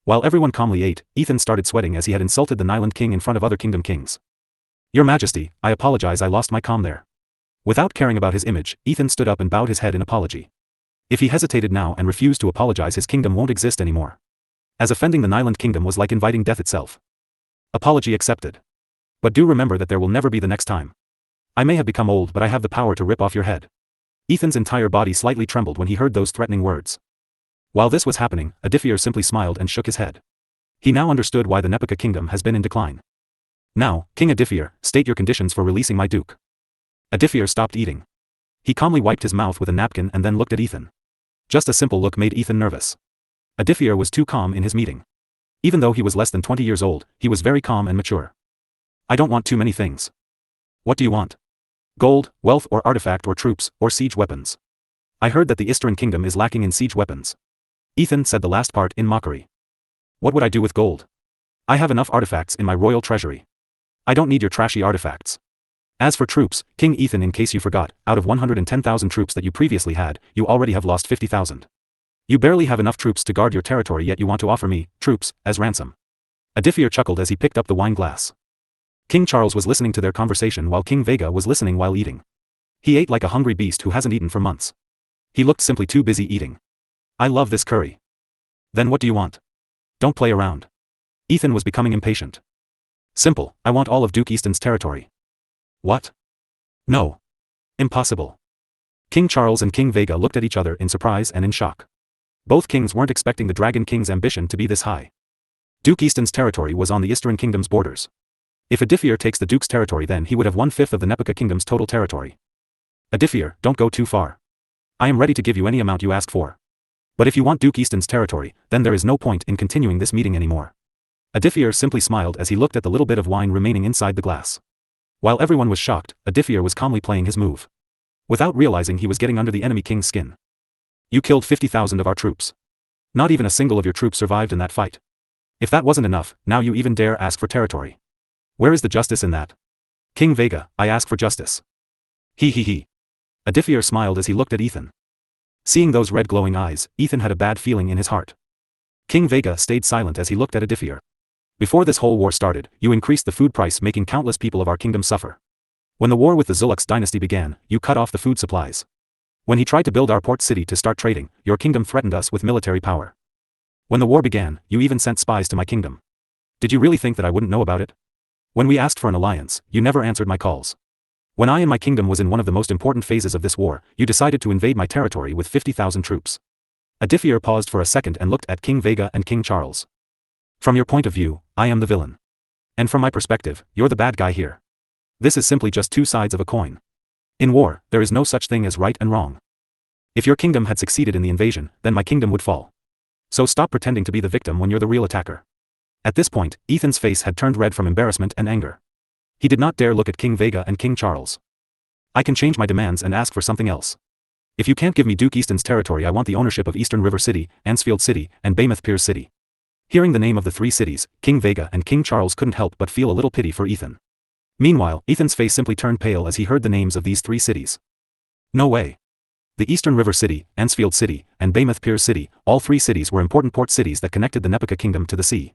While everyone calmly ate, Ethan started sweating as he had insulted the Nyland King in front of other kingdom kings. Your Majesty, I apologize, I lost my calm there. Without caring about his image, Ethan stood up and bowed his head in apology. If he hesitated now and refused to apologize, his kingdom won't exist anymore. As offending the Nyland Kingdom was like inviting death itself. Apology accepted. But do remember that there will never be the next time. I may have become old, but I have the power to rip off your head. Ethan's entire body slightly trembled when he heard those threatening words. While this was happening, Adifir simply smiled and shook his head. He now understood why the Nepika kingdom has been in decline. Now, King Adifir, state your conditions for releasing my duke. Adifir stopped eating. He calmly wiped his mouth with a napkin and then looked at Ethan. Just a simple look made Ethan nervous. Adifir was too calm in his meeting. Even though he was less than 20 years old, he was very calm and mature. I don't want too many things. What do you want? Gold, wealth or artifact or troops, or siege weapons. I heard that the Eastern Kingdom is lacking in siege weapons. Ethan said the last part in mockery. What would I do with gold? I have enough artifacts in my royal treasury. I don't need your trashy artifacts. As for troops, King Ethan, in case you forgot, out of 110,000 troops that you previously had, you already have lost 50,000. You barely have enough troops to guard your territory, yet you want to offer me troops as ransom. Adithier chuckled as he picked up the wine glass. King Charles was listening to their conversation while King Vega was listening while eating. He ate like a hungry beast who hasn't eaten for months. He looked simply too busy eating. I love this curry. Then what do you want? Don't play around. Ethan was becoming impatient. Simple, I want all of Duke Easton's territory. What? No. Impossible. King Charles and King Vega looked at each other in surprise and in shock. Both kings weren't expecting the Dragon King's ambition to be this high. Duke Easton's territory was on the Eastern Kingdom's borders. If Adithier takes the Duke's territory, then he would have 1/5 of the Nepica Kingdom's total territory. Adithier, don't go too far. I am ready to give you any amount you ask for. But if you want Duke Easton's territory, then there is no point in continuing this meeting anymore. Adithier simply smiled as he looked at the little bit of wine remaining inside the glass. While everyone was shocked, Adithier was calmly playing his move. Without realizing he was getting under the enemy king's skin. You killed 50,000 of our troops. Not even a single of your troops survived in that fight. If that wasn't enough, now you even dare ask for territory. Where is the justice in that? King Vega, I ask for justice. He. Adithier smiled as he looked at Ethan. Seeing those red glowing eyes, Ethan had a bad feeling in his heart. King Vega stayed silent as he looked at Adithier. Before this whole war started, you increased the food price, making countless people of our kingdom suffer. When the war with the Zulux dynasty began, you cut off the food supplies. When he tried to build our port city to start trading, your kingdom threatened us with military power. When the war began, you even sent spies to my kingdom. Did you really think that I wouldn't know about it? When we asked for an alliance, you never answered my calls. When I and my kingdom was in one of the most important phases of this war, you decided to invade my territory with 50,000 troops. Adithier paused for a second and looked at King Vega and King Charles. From your point of view, I am the villain. And from my perspective, you're the bad guy here. This is simply just two sides of a coin. In war, there is no such thing as right and wrong. If your kingdom had succeeded in the invasion, then my kingdom would fall. So stop pretending to be the victim when you're the real attacker. At this point, Ethan's face had turned red from embarrassment and anger. He did not dare look at King Vega and King Charles. I can change my demands and ask for something else. If you can't give me Duke Easton's territory, I want the ownership of Eastern River City, Ansfield City, and Baymouth Piers City. Hearing the name of the three cities, King Vega and King Charles couldn't help but feel a little pity for Ethan. Meanwhile, Ethan's face simply turned pale as he heard the names of these three cities. No way. The Eastern River City, Ansfield City, and Baymouth Piers City, all three cities were important port cities that connected the Nepica Kingdom to the sea.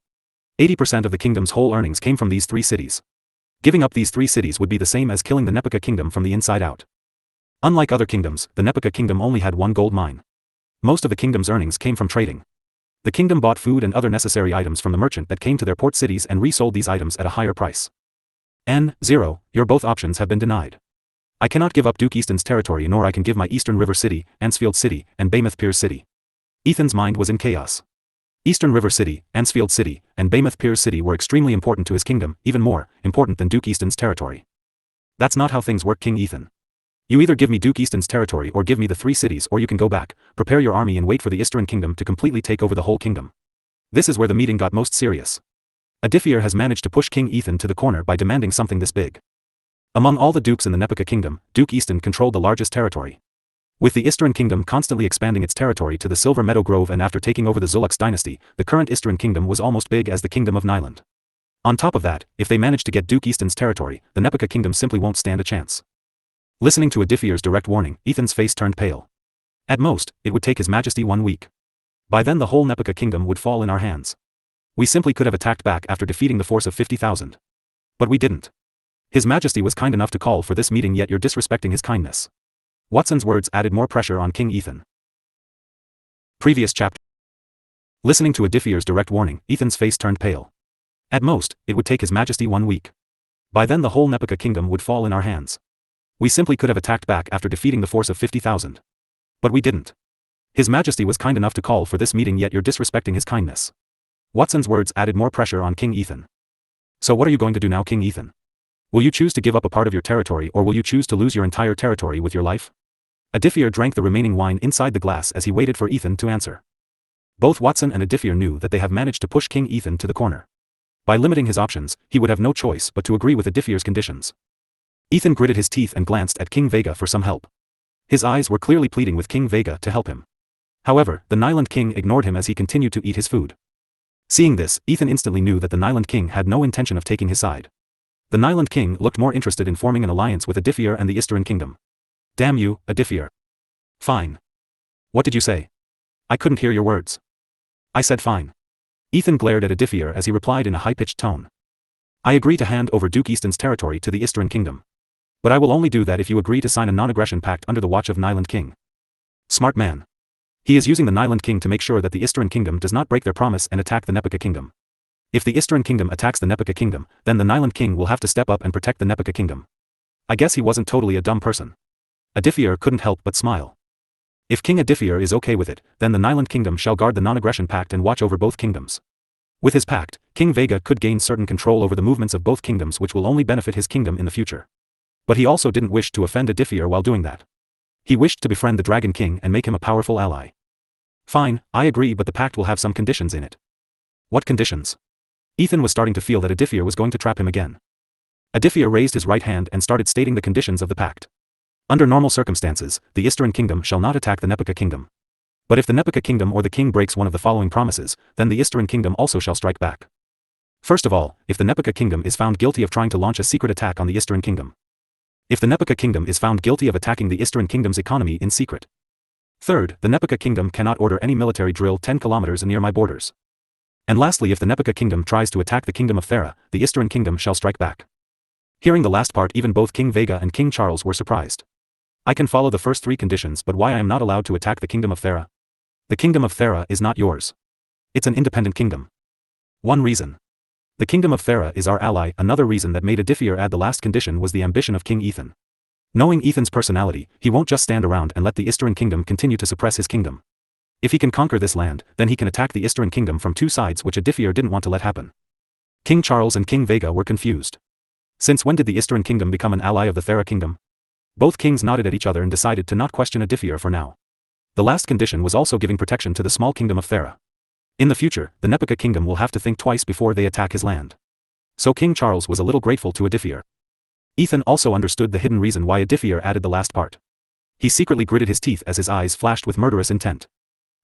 80% of the kingdom's whole earnings came from these three cities. Giving up these three cities would be the same as killing the Nepica Kingdom from the inside out. Unlike other kingdoms, the Nepica Kingdom only had one gold mine. Most of the kingdom's earnings came from trading. The kingdom bought food and other necessary items from the merchant that came to their port cities and resold these items at a higher price. N0, your both options have been denied. I cannot give up Duke Easton's territory, nor I can give my Eastern River City, Ansfield City, and Baymouth Piers City. Ethan's mind was in chaos. Eastern River City, Ansfield City, and Baymouth Piers City were extremely important to his kingdom, even more important than Duke Easton's territory. That's not how things work, King Ethan. You either give me Duke Easton's territory or give me the three cities, or you can go back, prepare your army and wait for the Eastern Kingdom to completely take over the whole kingdom. This is where the meeting got most serious. Adithier has managed to push King Ethan to the corner by demanding something this big. Among all the dukes in the Nepica Kingdom, Duke Easton controlled the largest territory. With the Eastern Kingdom constantly expanding its territory to the Silver Meadow Grove, and after taking over the Zulux dynasty, the current Eastern Kingdom was almost big as the Kingdom of Nyland. On top of that, if they manage to get Duke Easton's territory, the Nepica Kingdom simply won't stand a chance. Listening to Adithier's direct warning, Ethan's face turned pale. At most, it would take His Majesty 1 week. By then the whole Nepica Kingdom would fall in our hands. We simply could have attacked back after defeating the force of 50,000. But we didn't. His Majesty was kind enough to call for this meeting, yet you're disrespecting his kindness. Watson's words added more pressure on King Ethan. Previous chapter. Listening to Adithier's direct warning, Ethan's face turned pale. At most, it would take His Majesty 1 week. By then the whole Nepica Kingdom would fall in our hands. We simply could have attacked back after defeating the force of 50,000. But we didn't. His Majesty was kind enough to call for this meeting, yet you're disrespecting his kindness. Watson's words added more pressure on King Ethan. So what are you going to do now, King Ethan? Will you choose to give up a part of your territory, or will you choose to lose your entire territory with your life? Adithier drank the remaining wine inside the glass as he waited for Ethan to answer. Both Watson and Adithier knew that they have managed to push King Ethan to the corner. By limiting his options, he would have no choice but to agree with Adithier's conditions. Ethan gritted his teeth and glanced at King Vega for some help. His eyes were clearly pleading with King Vega to help him. However, the Nyland King ignored him as he continued to eat his food. Seeing this, Ethan instantly knew that the Nyland King had no intention of taking his side. The Nyland King looked more interested in forming an alliance with Adithier and the Isterin Kingdom. Damn you, Adithier. Fine. What did you say? I couldn't hear your words. I said fine. Ethan glared at Adithier as he replied in a high-pitched tone. I agree to hand over Duke Easton's territory to the Isterin Kingdom. But I will only do that if you agree to sign a non-aggression pact under the watch of Nyland King. Smart man. He is using the Nyland King to make sure that the Isterin Kingdom does not break their promise and attack the Nepika Kingdom. If the Isterin Kingdom attacks the Nepika Kingdom, then the Nyland King will have to step up and protect the Nepika Kingdom. I guess he wasn't totally a dumb person. Adithier couldn't help but smile. If King Adithier is okay with it, then the Nyland Kingdom shall guard the non-aggression pact and watch over both kingdoms. With his pact, King Vega could gain certain control over the movements of both kingdoms, which will only benefit his kingdom in the future. But he also didn't wish to offend Adithier while doing that. He wished to befriend the Dragon King and make him a powerful ally. Fine, I agree, but the pact will have some conditions in it. What conditions? Ethan was starting to feel that Adithier was going to trap him again. Adithier raised his right hand and started stating the conditions of the pact. Under normal circumstances, the Isterin Kingdom shall not attack the Nepika Kingdom. But if the Nepika Kingdom or the king breaks one of the following promises, then the Isterin Kingdom also shall strike back. First of all, if the Nepika Kingdom is found guilty of trying to launch a secret attack on the Isterin Kingdom. If the Nepika Kingdom is found guilty of attacking the Isterin Kingdom's economy in secret. Third, the Nepika Kingdom cannot order any military drill 10 kilometers near my borders. And lastly, if the Nepika Kingdom tries to attack the Kingdom of Thera, the Isterin Kingdom shall strike back. Hearing the last part, even both King Vega and King Charles were surprised. I can follow the first three conditions, but why I am not allowed to attack the Kingdom of Thera? The Kingdom of Thera is not yours. It's an independent kingdom. One reason. The Kingdom of Thera is our ally. Another reason that made Adithier add the last condition was the ambition of King Ethan. Knowing Ethan's personality, he won't just stand around and let the Isterin Kingdom continue to suppress his kingdom. If he can conquer this land, then he can attack the Isterin Kingdom from two sides, which Adithier didn't want to let happen. King Charles and King Vega were confused. Since when did the Isterin Kingdom become an ally of the Thera Kingdom? Both kings nodded at each other and decided to not question Adithier for now. The last condition was also giving protection to the small kingdom of Thera. In the future, the Nepika Kingdom will have to think twice before they attack his land. So King Charles was a little grateful to Adithier. Ethan also understood the hidden reason why Adithier added the last part. He secretly gritted his teeth as his eyes flashed with murderous intent.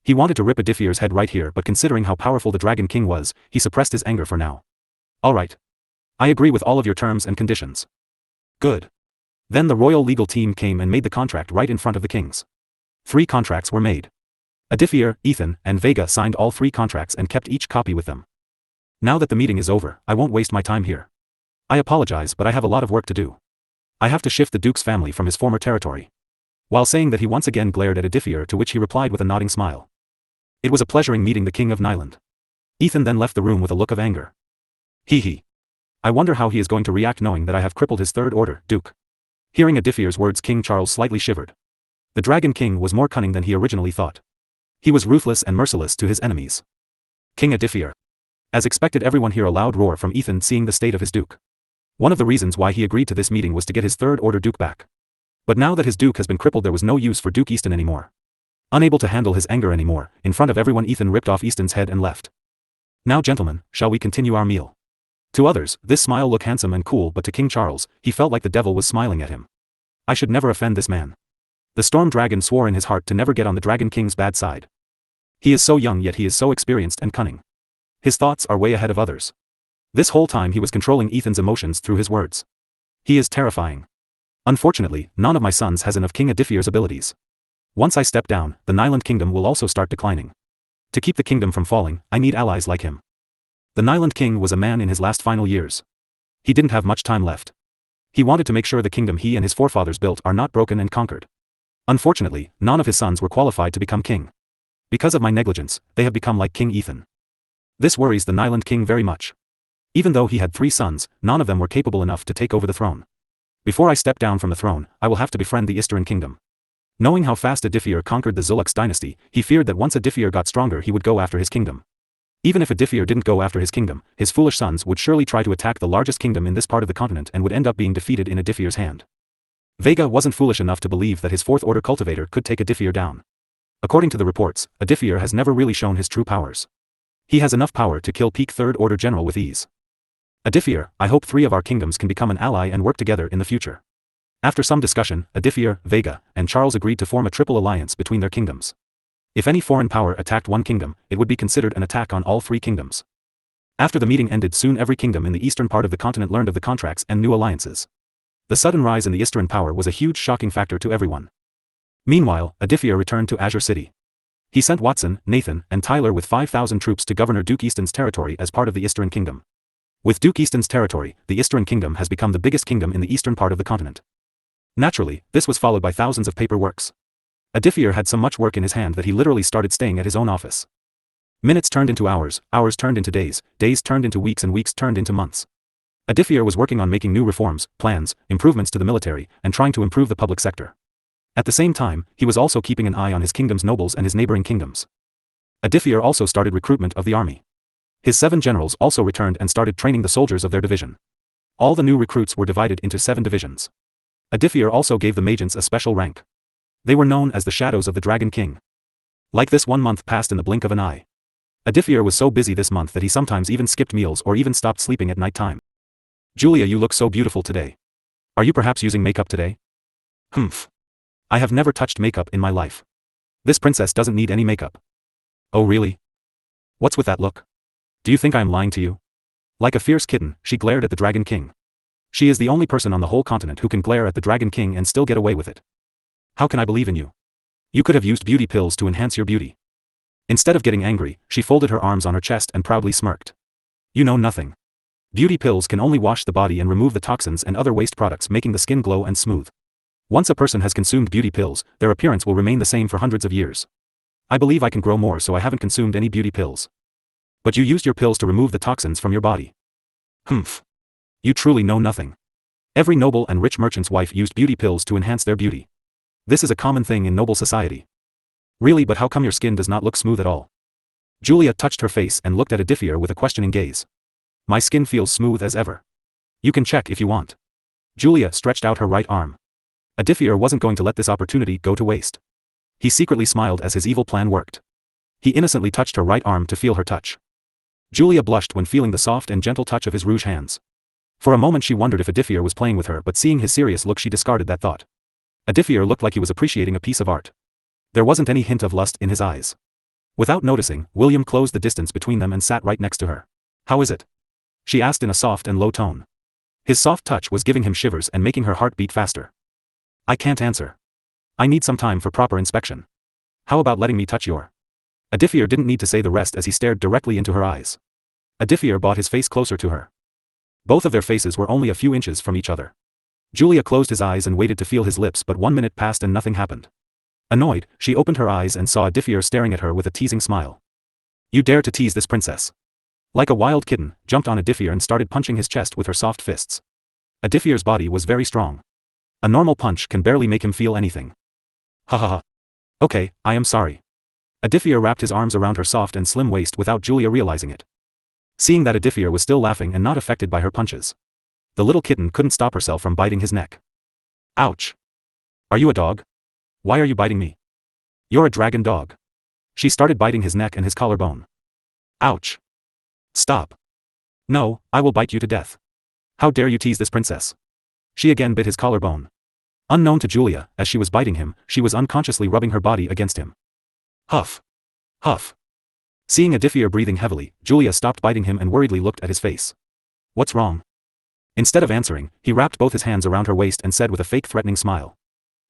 He wanted to rip Adithier's head right here, but considering how powerful the Dragon King was, he suppressed his anger for now. Alright. I agree with all of your terms and conditions. Good. Then the royal legal team came and made the contract right in front of the kings. 3 contracts were made. Adithier, Ethan, and Vega signed all 3 contracts and kept each copy with them. Now that the meeting is over, I won't waste my time here. I apologize, but I have a lot of work to do. I have to shift the Duke's family from his former territory. While saying that, he once again glared at Adithier, to which he replied with a nodding smile. It was a pleasure meeting the King of Nyland. Ethan then left the room with a look of anger. Hee. I wonder how he is going to react knowing that I have crippled his third order, Duke. Hearing Adithier's words, King Charles slightly shivered. The Dragon King was more cunning than he originally thought. He was ruthless and merciless to his enemies. King Adithier. As expected, everyone heard a loud roar from Ethan seeing the state of his Duke. One of the reasons why he agreed to this meeting was to get his third order Duke back. But now that his Duke has been crippled, there was no use for Duke Easton anymore. Unable to handle his anger anymore, in front of everyone Ethan ripped off Easton's head and left. Now gentlemen, shall we continue our meal? To others, this smile looked handsome and cool, but to King Charles, he felt like the devil was smiling at him. I should never offend this man. The Storm Dragon swore in his heart to never get on the Dragon King's bad side. He is so young, yet he is so experienced and cunning. His thoughts are way ahead of others. This whole time he was controlling Ethan's emotions through his words. He is terrifying. Unfortunately, none of my sons has enough King Adithier's abilities. Once I step down, the Nyland Kingdom will also start declining. To keep the kingdom from falling, I need allies like him. The Nyland King was a man in his last final years. He didn't have much time left. He wanted to make sure the kingdom he and his forefathers built are not broken and conquered. Unfortunately, none of his sons were qualified to become king. Because of my negligence, they have become like King Ethan. This worries the Nyland King very much. Even though he had 3 sons, none of them were capable enough to take over the throne. Before I step down from the throne, I will have to befriend the Isterin Kingdom. Knowing how fast Adithier conquered the Zulux dynasty, he feared that once Adithier got stronger he would go after his kingdom. Even if Adithier didn't go after his kingdom, his foolish sons would surely try to attack the largest kingdom in this part of the continent and would end up being defeated in Adithier's hand. Vega wasn't foolish enough to believe that his 4th order cultivator could take Adithier down. According to the reports, Adithier has never really shown his true powers. He has enough power to kill peak 3rd order general with ease. Adithier, I hope 3 of our kingdoms can become an ally and work together in the future. After some discussion, Adithier, Vega, and Charles agreed to form a triple alliance between their kingdoms. If any foreign power attacked one kingdom, it would be considered an attack on all 3 kingdoms. After the meeting ended, soon every kingdom in the eastern part of the continent learned of the contracts and new alliances. The sudden rise in the Eastern power was a huge shocking factor to everyone. Meanwhile, Adithier returned to Azure City. He sent Watson, Nathan, and Tyler with 5,000 troops to Governor Duke Easton's territory as part of the Eastern Kingdom. With Duke Easton's territory, the Eastern Kingdom has become the biggest kingdom in the eastern part of the continent. Naturally, this was followed by thousands of paper works. Adithier had so much work in his hand that he literally started staying at his own office. Minutes turned into hours, hours turned into days, days turned into weeks, and weeks turned into months. Adithier was working on making new reforms, plans, improvements to the military, and trying to improve the public sector. At the same time, he was also keeping an eye on his kingdom's nobles and his neighboring kingdoms. Adithier also started recruitment of the army. His 7 generals also returned and started training the soldiers of their division. All the new recruits were divided into 7 divisions. Adithier also gave the Magians a special rank. They were known as the Shadows of the Dragon King. Like this, 1 month passed in the blink of an eye. Adithier was so busy this month that he sometimes even skipped meals or even stopped sleeping at night time. Julia, you look so beautiful today. Are you perhaps using makeup today? Humph. I have never touched makeup in my life. This princess doesn't need any makeup. Oh really? What's with that look? Do you think I am lying to you? Like a fierce kitten, she glared at the Dragon King. She is the only person on the whole continent who can glare at the Dragon King and still get away with it. How can I believe in you? You could have used beauty pills to enhance your beauty. Instead of getting angry, she folded her arms on her chest and proudly smirked. You know nothing. Beauty pills can only wash the body and remove the toxins and other waste products, making the skin glow and smooth. Once a person has consumed beauty pills, their appearance will remain the same for hundreds of years. I believe I can grow more, so I haven't consumed any beauty pills. But you used your pills to remove the toxins from your body. Humph. You truly know nothing. Every noble and rich merchant's wife used beauty pills to enhance their beauty. This is a common thing in noble society. Really, but how come your skin does not look smooth at all? Julia touched her face and looked at Adithier with a questioning gaze. My skin feels smooth as ever. You can check if you want. Julia stretched out her right arm. Adithier wasn't going to let this opportunity go to waste. He secretly smiled as his evil plan worked. He innocently touched her right arm to feel her touch. Julia blushed when feeling the soft and gentle touch of his rouge hands. For a moment she wondered if Adithier was playing with her, but seeing his serious look she discarded that thought. Adithier looked like he was appreciating a piece of art. There wasn't any hint of lust in his eyes. Without noticing, William closed the distance between them and sat right next to her. How is it? She asked in a soft and low tone. His soft touch was giving him shivers and making her heart beat faster. I can't answer. I need some time for proper inspection. How about letting me touch your? Adithier didn't need to say the rest as he stared directly into her eyes. Adithier brought his face closer to her. Both of their faces were only a few inches from each other. Julia closed his eyes and waited to feel his lips, but 1 minute passed and nothing happened. Annoyed, she opened her eyes and saw Adithier staring at her with a teasing smile. You dare to tease this princess? Like a wild kitten, jumped on Adithier and started punching his chest with her soft fists. Adithier's body was very strong. A normal punch can barely make him feel anything. Ha ha ha. Okay, I am sorry. Adithier wrapped his arms around her soft and slim waist without Julia realizing it. Seeing that Adithier was still laughing and not affected by her punches, the little kitten couldn't stop herself from biting his neck. Ouch. Are you a dog? Why are you biting me? You're a dragon dog. She started biting his neck and his collarbone. Ouch. Stop. No, I will bite you to death. How dare you tease this princess? She again bit his collarbone. Unknown to Julia, as she was biting him, she was unconsciously rubbing her body against him. Huff. Huff. Seeing Adithier breathing heavily, Julia stopped biting him and worriedly looked at his face. What's wrong? Instead of answering, he wrapped both his hands around her waist and said with a fake threatening smile.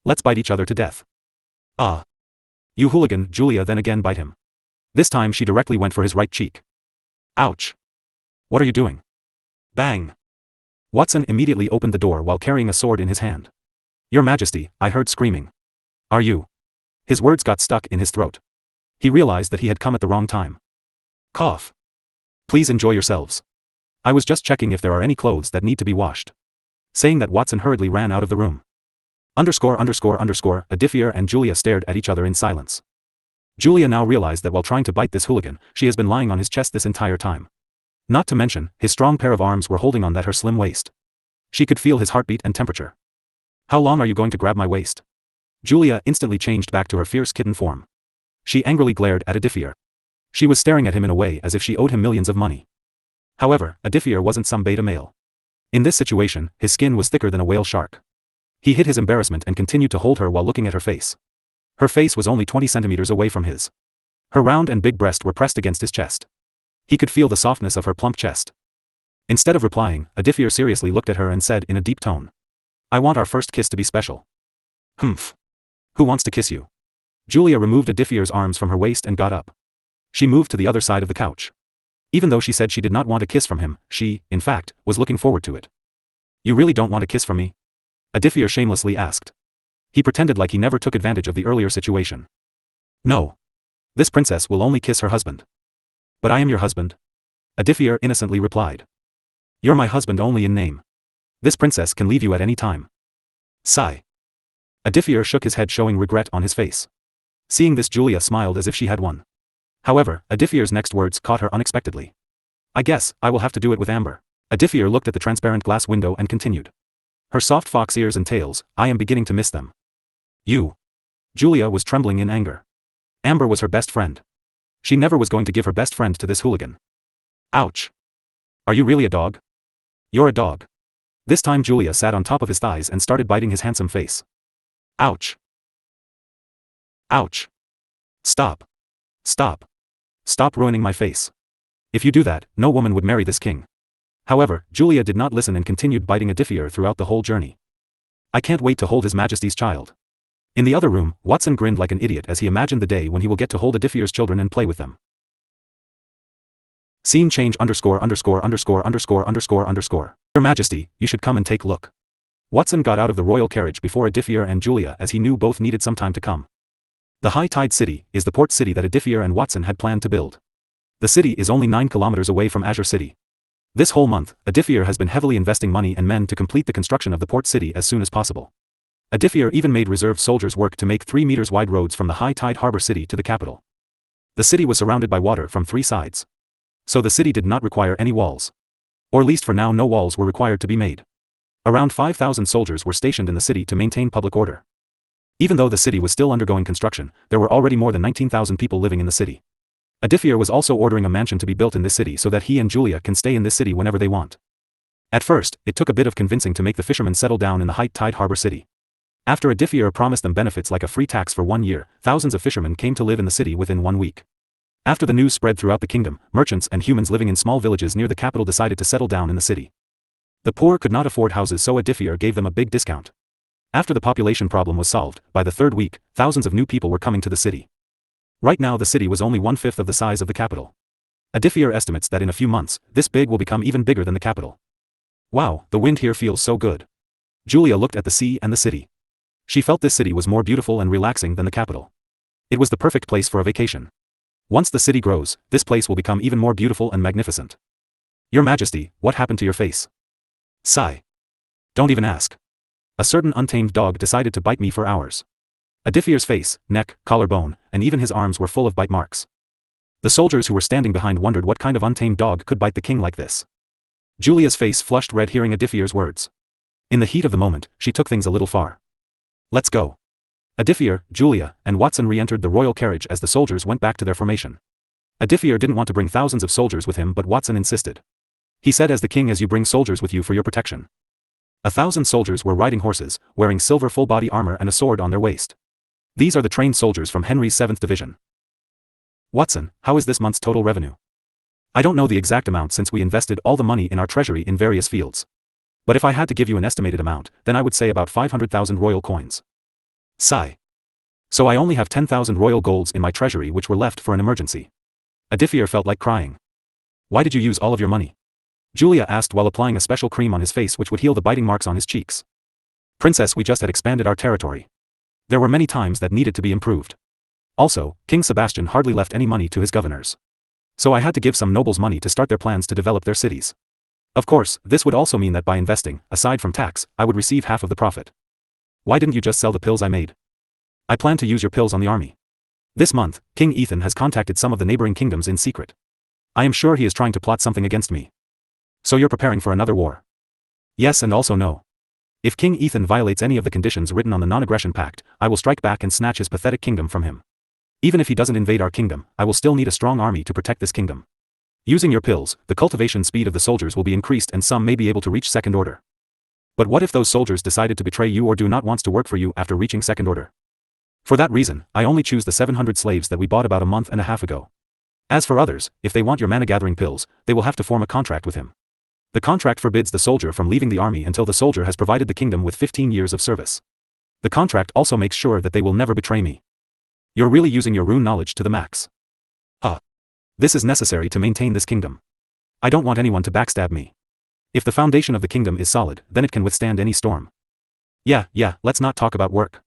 Let's bite each other to death. Ah. You hooligan, Julia then again bite him. This time she directly went for his right cheek. Ouch. What are you doing? Bang. Watson immediately opened the door while carrying a sword in his hand. Your Majesty, I heard screaming. Are you? His words got stuck in his throat. He realized that he had come at the wrong time. Cough. Please enjoy yourselves. I was just checking if there are any clothes that need to be washed. Saying that, Watson hurriedly ran out of the room. Adithier and Julia stared at each other in silence. Julia now realized that while trying to bite this hooligan, she has been lying on his chest this entire time. Not to mention, his strong pair of arms were holding on that her slim waist. She could feel his heartbeat and temperature. How long are you going to grab my waist? Julia instantly changed back to her fierce kitten form. She angrily glared at Adithier. She was staring at him in a way as if she owed him millions of money. However, Adithier wasn't some beta male. In this situation, his skin was thicker than a whale shark. He hid his embarrassment and continued to hold her while looking at her face. Her face was only 20 centimeters away from his. Her round and big breast were pressed against his chest. He could feel the softness of her plump chest. Instead of replying, Adithier seriously looked at her and said in a deep tone. I want our first kiss to be special. Humph. Who wants to kiss you? Julia removed Adithier's arms from her waist and got up. She moved to the other side of the couch. Even though she said she did not want a kiss from him, she, in fact, was looking forward to it. You really don't want a kiss from me? Adithier shamelessly asked. He pretended like he never took advantage of the earlier situation. No. This princess will only kiss her husband. But I am your husband. Adithier innocently replied. You're my husband only in name. This princess can leave you at any time. Sigh. Adithier shook his head, showing regret on his face. Seeing this, Julia smiled as if she had won. However, Adithier's next words caught her unexpectedly. I guess I will have to do it with Amber. Adithier looked at the transparent glass window and continued. Her soft fox ears and tails, I am beginning to miss them. You. Julia was trembling in anger. Amber was her best friend. She never was going to give her best friend to this hooligan. Ouch. Are you really a dog? You're a dog. This time Julia sat on top of his thighs and started biting his handsome face. Ouch. Ouch. Stop. Stop. Stop ruining my face. If you do that, no woman would marry this king. However, Julia did not listen and continued biting Adithier throughout the whole journey. I can't wait to hold His Majesty's child. In the other room, Watson grinned like an idiot as he imagined the day when he will get to hold Adithier's children and play with them. Scene change ___________. Your Majesty, you should come and take a look. Watson got out of the royal carriage before Adithier and Julia as he knew both needed some time to come. The High Tide City is the port city that Adithier and Watson had planned to build. The city is only 9 kilometers away from Azure City. This whole month, Adithier has been heavily investing money and men to complete the construction of the port city as soon as possible. Adithier even made reserve soldiers work to make 3 meters wide roads from the High Tide Harbor City to the capital. The city was surrounded by water from 3 sides. So the city did not require any walls. Or at least for now no walls were required to be made. Around 5,000 soldiers were stationed in the city to maintain public order. Even though the city was still undergoing construction, there were already more than 19,000 people living in the city. Adithier was also ordering a mansion to be built in this city so that he and Julia can stay in this city whenever they want. At first, it took a bit of convincing to make the fishermen settle down in the High Tide Harbor City. After Adithier promised them benefits like a free tax for 1 year, thousands of fishermen came to live in the city within 1 week. After the news spread throughout the kingdom, merchants and humans living in small villages near the capital decided to settle down in the city. The poor could not afford houses, so Adithier gave them a big discount. After the population problem was solved, by the 3rd week, thousands of new people were coming to the city. Right now the city was only 1/5 of the size of the capital. Adithier estimates that in a few months, this big will become even bigger than the capital. Wow, the wind here feels so good. Julia looked at the sea and the city. She felt this city was more beautiful and relaxing than the capital. It was the perfect place for a vacation. Once the city grows, this place will become even more beautiful and magnificent. Your Majesty, what happened to your face? Sigh. Don't even ask. A certain untamed dog decided to bite me for hours. Adithier's face, neck, collarbone, and even his arms were full of bite marks. The soldiers who were standing behind wondered what kind of untamed dog could bite the king like this. Julia's face flushed red hearing Adithier's words. In the heat of the moment, she took things a little far. Let's go. Adithier, Julia, and Watson re-entered the royal carriage as the soldiers went back to their formation. Adithier didn't want to bring thousands of soldiers with him, but Watson insisted. He said, as the king, as you bring soldiers with you for your protection. 1,000 soldiers were riding horses, wearing silver full-body armor and a sword on their waist. These are the trained soldiers from Henry's 7th Division. Watson, how is this month's total revenue? I don't know the exact amount since we invested all the money in our treasury in various fields. But if I had to give you an estimated amount, then I would say about 500,000 royal coins. Sigh. So I only have 10,000 royal golds in my treasury which were left for an emergency. Adithier felt like crying. Why did you use all of your money? Julia asked while applying a special cream on his face which would heal the biting marks on his cheeks. Princess, we just had expanded our territory. There were many times that needed to be improved. Also, King Sebastian hardly left any money to his governors. So I had to give some nobles money to start their plans to develop their cities. Of course, this would also mean that by investing, aside from tax, I would receive half of the profit. Why didn't you just sell the pills I made? I plan to use your pills on the army. This month, King Ethan has contacted some of the neighboring kingdoms in secret. I am sure he is trying to plot something against me. So you're preparing for another war? Yes and also no. If King Ethan violates any of the conditions written on the non-aggression pact, I will strike back and snatch his pathetic kingdom from him. Even if he doesn't invade our kingdom, I will still need a strong army to protect this kingdom. Using your pills, the cultivation speed of the soldiers will be increased and some may be able to reach second order. But what if those soldiers decided to betray you or do not want to work for you after reaching second order? For that reason, I only choose the 700 slaves that we bought about a month and a half ago. As for others, if they want your mana-gathering pills, they will have to form a contract with him. The contract forbids the soldier from leaving the army until the soldier has provided the kingdom with 15 years of service. The contract also makes sure that they will never betray me. You're really using your rune knowledge to the max. This is necessary to maintain this kingdom. I don't want anyone to backstab me. If the foundation of the kingdom is solid, then it can withstand any storm. Yeah, let's not talk about work.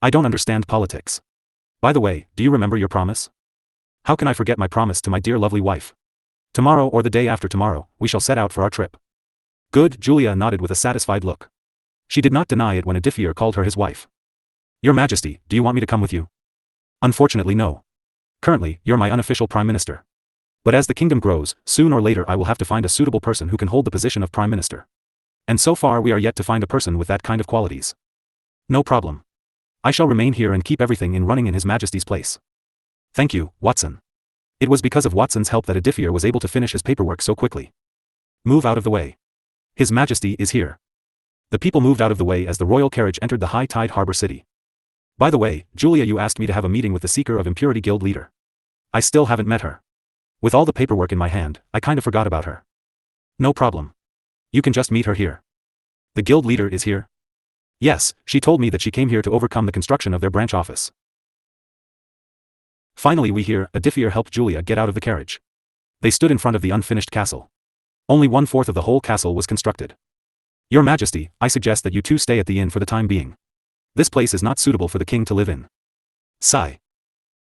I don't understand politics. By the way, do you remember your promise? How can I forget my promise to my dear lovely wife? Tomorrow or the day after tomorrow, we shall set out for our trip. Good, Julia nodded with a satisfied look. She did not deny it when Adithier called her his wife. Your Majesty, do you want me to come with you? Unfortunately no. Currently, you're my unofficial Prime Minister. But as the kingdom grows, soon or later I will have to find a suitable person who can hold the position of Prime Minister. And so far we are yet to find a person with that kind of qualities. No problem. I shall remain here and keep everything in running in His Majesty's place. Thank you, Watson. It was because of Watson's help that Adithier was able to finish his paperwork so quickly. Move out of the way. His Majesty is here. The people moved out of the way as the royal carriage entered the High Tide Harbor City. By the way, Julia, you asked me to have a meeting with the Seeker of Impurity Guild leader. I still haven't met her. With all the paperwork in my hand, I kind of forgot about her. No problem. You can just meet her here. The guild leader is here? Yes, she told me that she came here to overcome the construction of their branch office. Finally we hear, Adithier helped Julia get out of the carriage. They stood in front of the unfinished castle. Only 1/4 of the whole castle was constructed. Your Majesty, I suggest that you two stay at the inn for the time being. This place is not suitable for the king to live in. Sigh.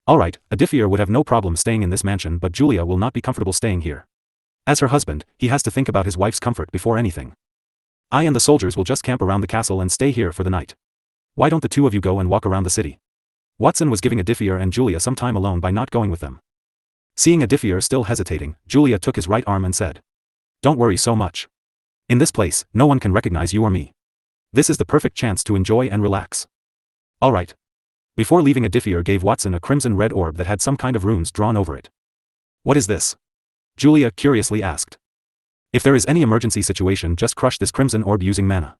Alright, Adithier would have no problem staying in this mansion, but Julia will not be comfortable staying here. As her husband, he has to think about his wife's comfort before anything. I and the soldiers will just camp around the castle and stay here for the night. Why don't the two of you go and walk around the city? Watson was giving Adithier and Julia some time alone by not going with them. Seeing Adithier still hesitating, Julia took his right arm and said, Don't worry so much. In this place, no one can recognize you or me. This is the perfect chance to enjoy and relax. Alright. Before leaving, Adithier gave Watson a crimson-red orb that had some kind of runes drawn over it. What is this? Julia curiously asked. If there is any emergency situation, just crush this crimson orb using mana.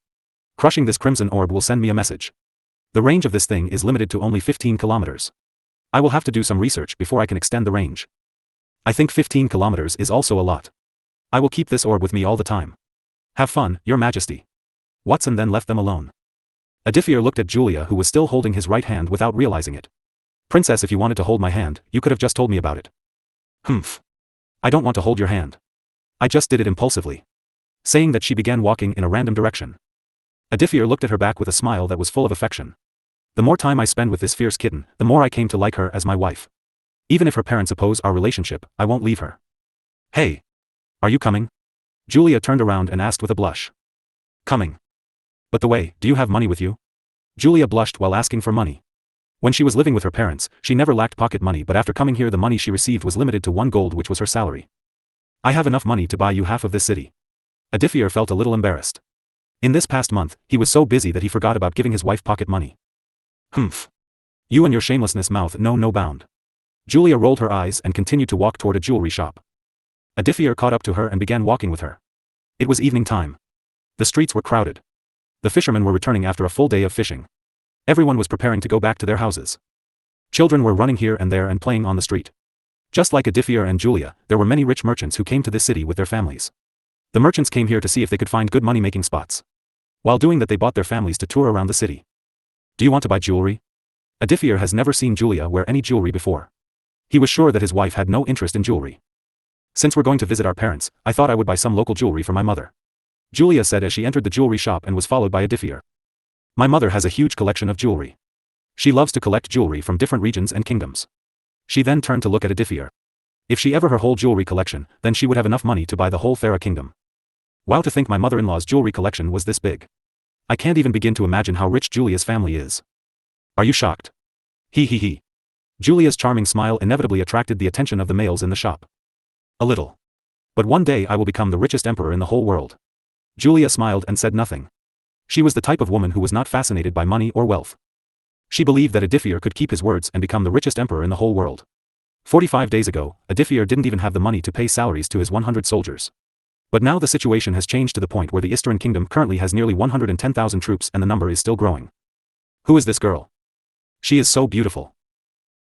Crushing this crimson orb will send me a message. The range of this thing is limited to only 15 kilometers. I will have to do some research before I can extend the range. I think 15 kilometers is also a lot. I will keep this orb with me all the time. Have fun, Your Majesty. Watson then left them alone. Adithier looked at Julia, who was still holding his right hand, without realizing it. Princess, if you wanted to hold my hand, you could have just told me about it. Humph. I don't want to hold your hand. I just did it impulsively. Saying that, she began walking in a random direction. Adithier looked at her back with a smile that was full of affection. The more time I spend with this fierce kitten, the more I came to like her as my wife. Even if her parents oppose our relationship, I won't leave her. Hey. Are you coming? Julia turned around and asked with a blush. Coming. But the way, do you have money with you? Julia blushed while asking for money. When she was living with her parents, she never lacked pocket money, but after coming here the money she received was limited to 1 gold, which was her salary. I have enough money to buy you half of this city. Adithier felt a little embarrassed. In this past month, he was so busy that he forgot about giving his wife pocket money. Humph. You and your shamelessness mouth know no bound. Julia rolled her eyes and continued to walk toward a jewelry shop. Adithier caught up to her and began walking with her. It was evening time. The streets were crowded. The fishermen were returning after a full day of fishing. Everyone was preparing to go back to their houses. Children were running here and there and playing on the street. Just like Adithier and Julia, there were many rich merchants who came to this city with their families. The merchants came here to see if they could find good money-making spots. While doing that, they bought their families to tour around the city. Do you want to buy jewelry? Adithier has never seen Julia wear any jewelry before. He was sure that his wife had no interest in jewelry. Since we're going to visit our parents, I thought I would buy some local jewelry for my mother. Julia said as she entered the jewelry shop and was followed by Adithier. My mother has a huge collection of jewelry. She loves to collect jewelry from different regions and kingdoms. She then turned to look at Adithier. If she ever her whole jewelry collection, then she would have enough money to buy the whole Thera kingdom. Wow, to think my mother-in-law's jewelry collection was this big. I can't even begin to imagine how rich Julia's family is. Are you shocked? He. Julia's charming smile inevitably attracted the attention of the males in the shop. A little. But one day I will become the richest emperor in the whole world. Julia smiled and said nothing. She was the type of woman who was not fascinated by money or wealth. She believed that Adithier could keep his words and become the richest emperor in the whole world. 45 days ago, Adithier didn't even have the money to pay salaries to his 100 soldiers. But now the situation has changed to the point where the Isteran kingdom currently has nearly 110,000 troops and the number is still growing. Who is this girl? She is so beautiful.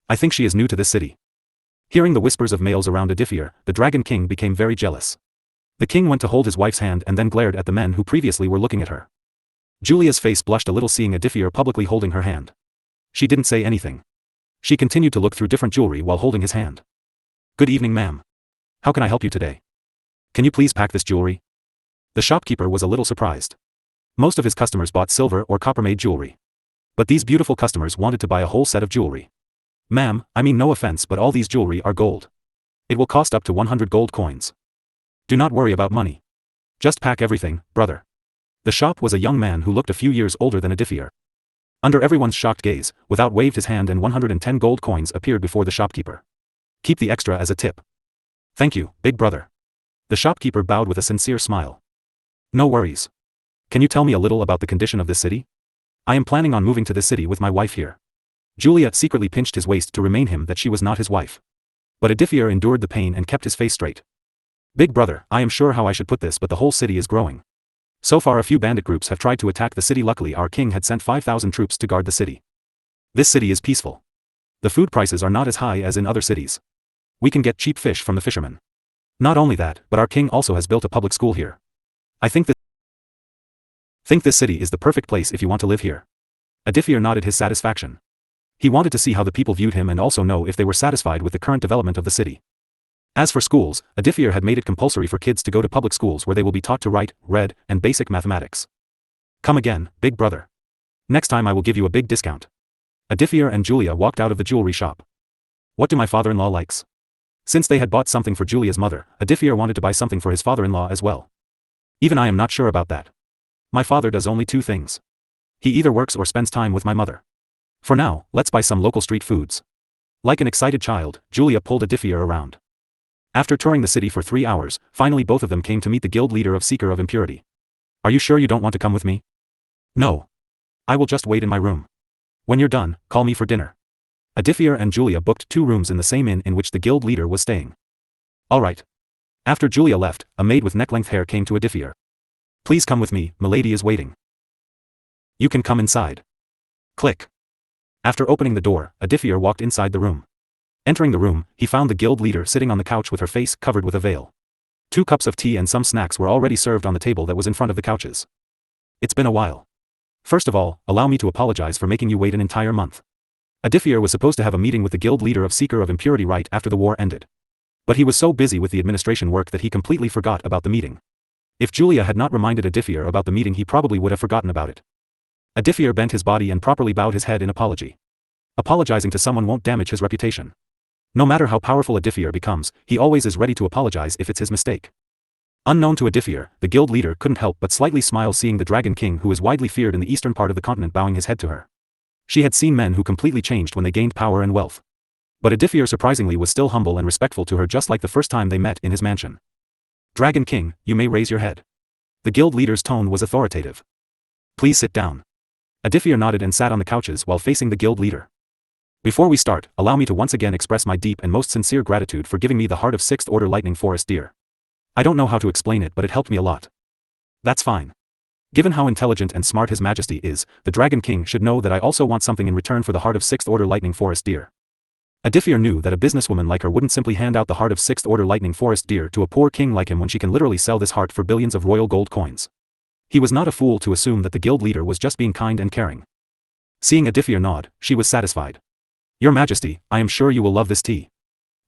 I think she is new to this city. Hearing the whispers of males around Edithier, the Dragon King became very jealous. The king went to hold his wife's hand and then glared at the men who previously were looking at her. Julia's face blushed a little seeing Edithier publicly holding her hand. She didn't say anything. She continued to look through different jewelry while holding his hand. Good evening, ma'am. How can I help you today? Can you please pack this jewelry? The shopkeeper was a little surprised. Most of his customers bought silver or copper-made jewelry. But these beautiful customers wanted to buy a whole set of jewelry. Ma'am, I mean no offense but all these jewelry are gold. It will cost up to 100 gold coins. Do not worry about money. Just pack everything, brother. The shop was a young man who looked a few years older than Edithier. Under everyone's shocked gaze, Without waved his hand and 110 gold coins appeared before the shopkeeper. Keep the extra as a tip. Thank you, big brother. The shopkeeper bowed with a sincere smile. No worries. Can you tell me a little about the condition of this city? I am planning on moving to this city with my wife here. Julia secretly pinched his waist to remind him that she was not his wife. But Edithier endured the pain and kept his face straight. Big brother, I am sure how I should put this but the whole city is growing. So far a few bandit groups have tried to attack the city. Luckily our king had sent 5,000 troops to guard the city. This city is peaceful. The food prices are not as high as in other cities. We can get cheap fish from the fishermen. Not only that, but our king also has built a public school here. I think this city is the perfect place if you want to live here. Edithier nodded his satisfaction. He wanted to see how the people viewed him and also know if they were satisfied with the current development of the city. As for schools, Edithier had made it compulsory for kids to go to public schools where they will be taught to write, read, and basic mathematics. Come again, big brother. Next time I will give you a big discount. Edithier and Julia walked out of the jewelry shop. What do my father-in-law likes? Since they had bought something for Julia's mother, Edithier wanted to buy something for his father-in-law as well. Even I am not sure about that. My father does only two things. He either works or spends time with my mother. For now, let's buy some local street foods. Like an excited child, Julia pulled Edithier around. After touring the city for 3 hours, finally both of them came to meet the guild leader of Seeker of Impurity. Are you sure you don't want to come with me? No. I will just wait in my room. When you're done, call me for dinner. Edithier and Julia booked 2 rooms in the same inn in which the guild leader was staying. Alright. After Julia left, a maid with neck-length hair came to Edithier. Please come with me, milady is waiting. You can come inside. Click. After opening the door, Edithier walked inside the room. Entering the room, he found the guild leader sitting on the couch with her face covered with a veil. 2 cups of tea and some snacks were already served on the table that was in front of the couches. It's been a while. First of all, allow me to apologize for making you wait an entire month. Edithier was supposed to have a meeting with the guild leader of Seeker of Impurity right after the war ended. But he was so busy with the administration work that he completely forgot about the meeting. If Julia had not reminded Edithier about the meeting he probably would have forgotten about it. Edithier bent his body and properly bowed his head in apology. Apologizing to someone won't damage his reputation. No matter how powerful Edithier becomes, he always is ready to apologize if it's his mistake. Unknown to Edithier, the guild leader couldn't help but slightly smile seeing the Dragon King who is widely feared in the eastern part of the continent bowing his head to her. She had seen men who completely changed when they gained power and wealth. But Edithier surprisingly was still humble and respectful to her just like the first time they met in his mansion. Dragon King, you may raise your head. The guild leader's tone was authoritative. Please sit down. Edithier nodded and sat on the couches while facing the guild leader. Before we start, allow me to once again express my deep and most sincere gratitude for giving me the heart of 6th Order Lightning Forest Deer. I don't know how to explain it but it helped me a lot. That's fine. Given how intelligent and smart His Majesty is, the Dragon King should know that I also want something in return for the heart of 6th Order Lightning Forest Deer. Edithier knew that a businesswoman like her wouldn't simply hand out the heart of 6th Order Lightning Forest Deer to a poor king like him when she can literally sell this heart for billions of royal gold coins. He was not a fool to assume that the guild leader was just being kind and caring. Seeing Edithier nod, she was satisfied. Your Majesty, I am sure you will love this tea.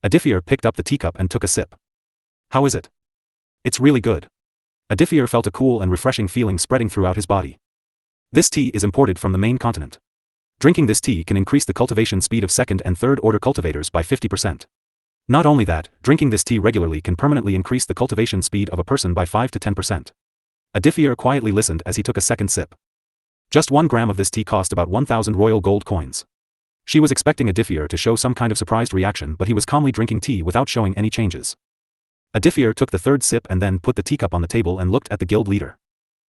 Edithier picked up the teacup and took a sip. How is it? It's really good. Edithier felt a cool and refreshing feeling spreading throughout his body. This tea is imported from the main continent. Drinking this tea can increase the cultivation speed of 2nd and 3rd order cultivators by 50%. Not only that, drinking this tea regularly can permanently increase the cultivation speed of a person by 5 to 10%. Edithier quietly listened as he took a second sip. Just 1 gram of this tea cost about 1,000 royal gold coins. She was expecting Edithier to show some kind of surprised reaction but he was calmly drinking tea without showing any changes. Edithier took the 3rd sip and then put the teacup on the table and looked at the guild leader.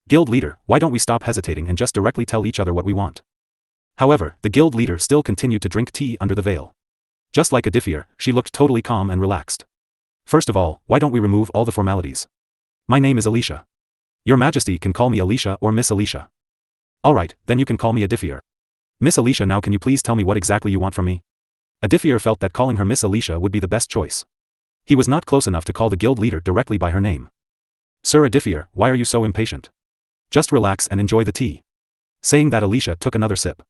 Guild leader, why don't we stop hesitating and just directly tell each other what we want? However, the guild leader still continued to drink tea under the veil. Just like Edithier, she looked totally calm and relaxed. First of all, why don't we remove all the formalities? My name is Alicia. Your Majesty can call me Alicia or Miss Alicia. Alright, then you can call me Adithier. Miss Alicia, now can you please tell me what exactly you want from me? Adithier felt that calling her Miss Alicia would be the best choice. He was not close enough to call the guild leader directly by her name. Sir Adithier, why are you so impatient? Just relax and enjoy the tea. Saying that, Alicia took another sip.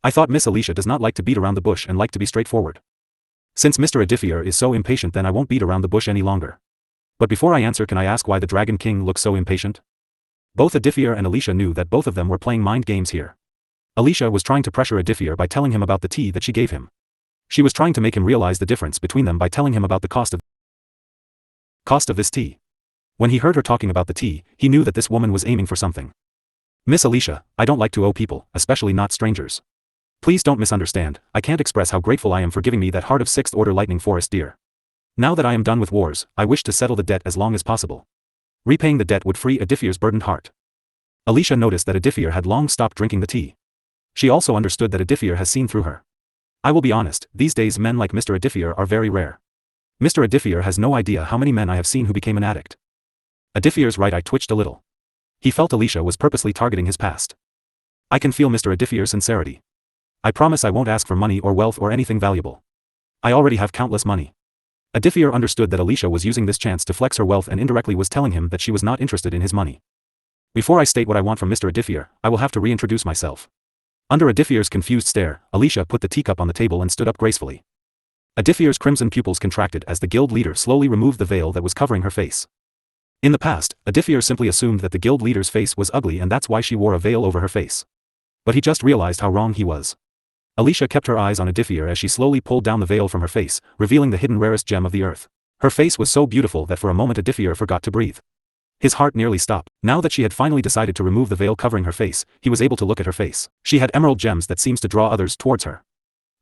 I thought Miss Alicia does not like to beat around the bush and like to be straightforward. Since Mr. Adithier is so impatient, then I won't beat around the bush any longer. But before I answer, can I ask why the Dragon King looks so impatient? Both Adithier and Alicia knew that both of them were playing mind games here. Alicia was trying to pressure Adithier by telling him about the tea that she gave him. She was trying to make him realize the difference between them by telling him about the cost of this tea. When he heard her talking about the tea, he knew that this woman was aiming for something. Miss Alicia, I don't like to owe people, especially not strangers. Please don't misunderstand, I can't express how grateful I am for giving me that heart of 6th Order Lightning Forest deer. Now that I am done with wars, I wish to settle the debt as long as possible. Repaying the debt would free Adithier's burdened heart. Alicia noticed that Adithier had long stopped drinking the tea. She also understood that Adithier has seen through her. I will be honest, these days men like Mr. Adithier are very rare. Mr. Adithier has no idea how many men I have seen who became an addict. Adithier's right eye twitched a little. He felt Alicia was purposely targeting his past. I can feel Mr. Adithier's sincerity. I promise I won't ask for money or wealth or anything valuable. I already have countless money. Adithier understood that Alicia was using this chance to flex her wealth and indirectly was telling him that she was not interested in his money. Before I state what I want from Mr. Adithier, I will have to reintroduce myself. Under Adithier's confused stare, Alicia put the teacup on the table and stood up gracefully. Adithier's crimson pupils contracted as the guild leader slowly removed the veil that was covering her face. In the past, Adithier simply assumed that the guild leader's face was ugly and that's why she wore a veil over her face. But he just realized how wrong he was. Alicia kept her eyes on Adithier as she slowly pulled down the veil from her face, revealing the hidden rarest gem of the earth. Her face was so beautiful that for a moment Adithier forgot to breathe. His heart nearly stopped. Now that she had finally decided to remove the veil covering her face, he was able to look at her face. She had emerald gems that seems to draw others towards her.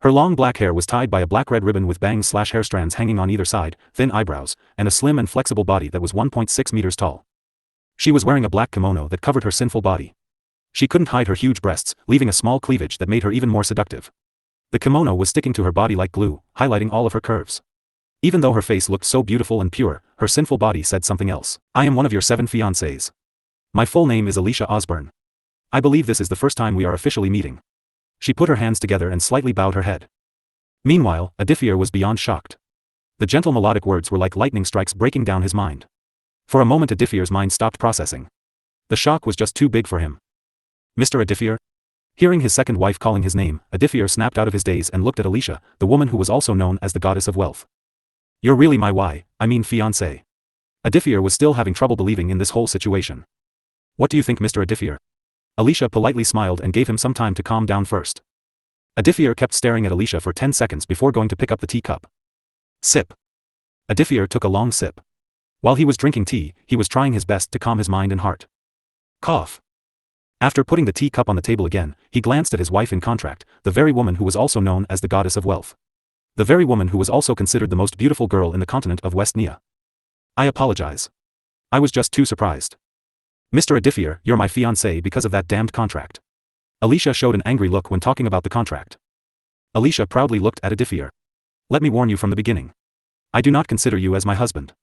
Her long black hair was tied by a black-red ribbon with bangs/hair strands hanging on either side, thin eyebrows, and a slim and flexible body that was 1.6 meters tall. She was wearing a black kimono that covered her sinful body. She couldn't hide her huge breasts, leaving a small cleavage that made her even more seductive. The kimono was sticking to her body like glue, highlighting all of her curves. Even though her face looked so beautiful and pure, her sinful body said something else. I am one of your 7 fiancés. My full name is Alicia Osborne. I believe this is the first time we are officially meeting. She put her hands together and slightly bowed her head. Meanwhile, Adithier was beyond shocked. The gentle melodic words were like lightning strikes breaking down his mind. For a moment Adithier's mind stopped processing. The shock was just too big for him. Mr. Adithier? Hearing his second wife calling his name, Adithier snapped out of his daze and looked at Alicia, the woman who was also known as the goddess of wealth. You're really my fiancé. Adithier was still having trouble believing in this whole situation. What do you think, Mr. Adithier? Alicia politely smiled and gave him some time to calm down first. Adithier kept staring at Alicia for 10 seconds before going to pick up the teacup. Sip. Adithier took a long sip. While he was drinking tea, he was trying his best to calm his mind and heart. Cough. After putting the teacup on the table again, he glanced at his wife in contract, the very woman who was also known as the goddess of wealth. The very woman who was also considered the most beautiful girl in the continent of West Nia. I apologize. I was just too surprised. Mr. Adithier, you're my fiancé because of that damned contract. Alicia showed an angry look when talking about the contract. Alicia proudly looked at Adithier. Let me warn you from the beginning. I do not consider you as my husband.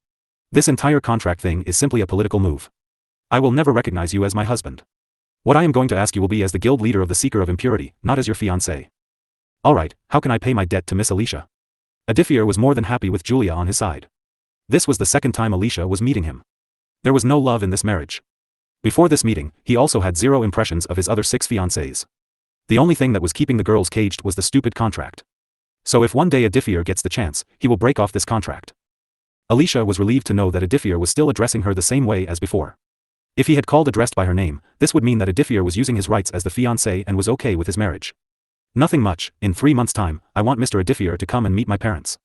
This entire contract thing is simply a political move. I will never recognize you as my husband. What I am going to ask you will be as the guild leader of the Seeker of Impurity, not as your fiancé. Alright, how can I pay my debt to Miss Alicia? Adithier was more than happy with Julia on his side. This was the second time Alicia was meeting him. There was no love in this marriage. Before this meeting, he also had 0 impressions of his other 6 fiancés. The only thing that was keeping the girls caged was the stupid contract. So if one day Adithier gets the chance, he will break off this contract. Alicia was relieved to know that Adithier was still addressing her the same way as before. If he had called addressed by her name, this would mean that Adithier was using his rights as the fiancé and was okay with his marriage. Nothing much. In 3 months' time, I want Mr. Adithier to come and meet my parents.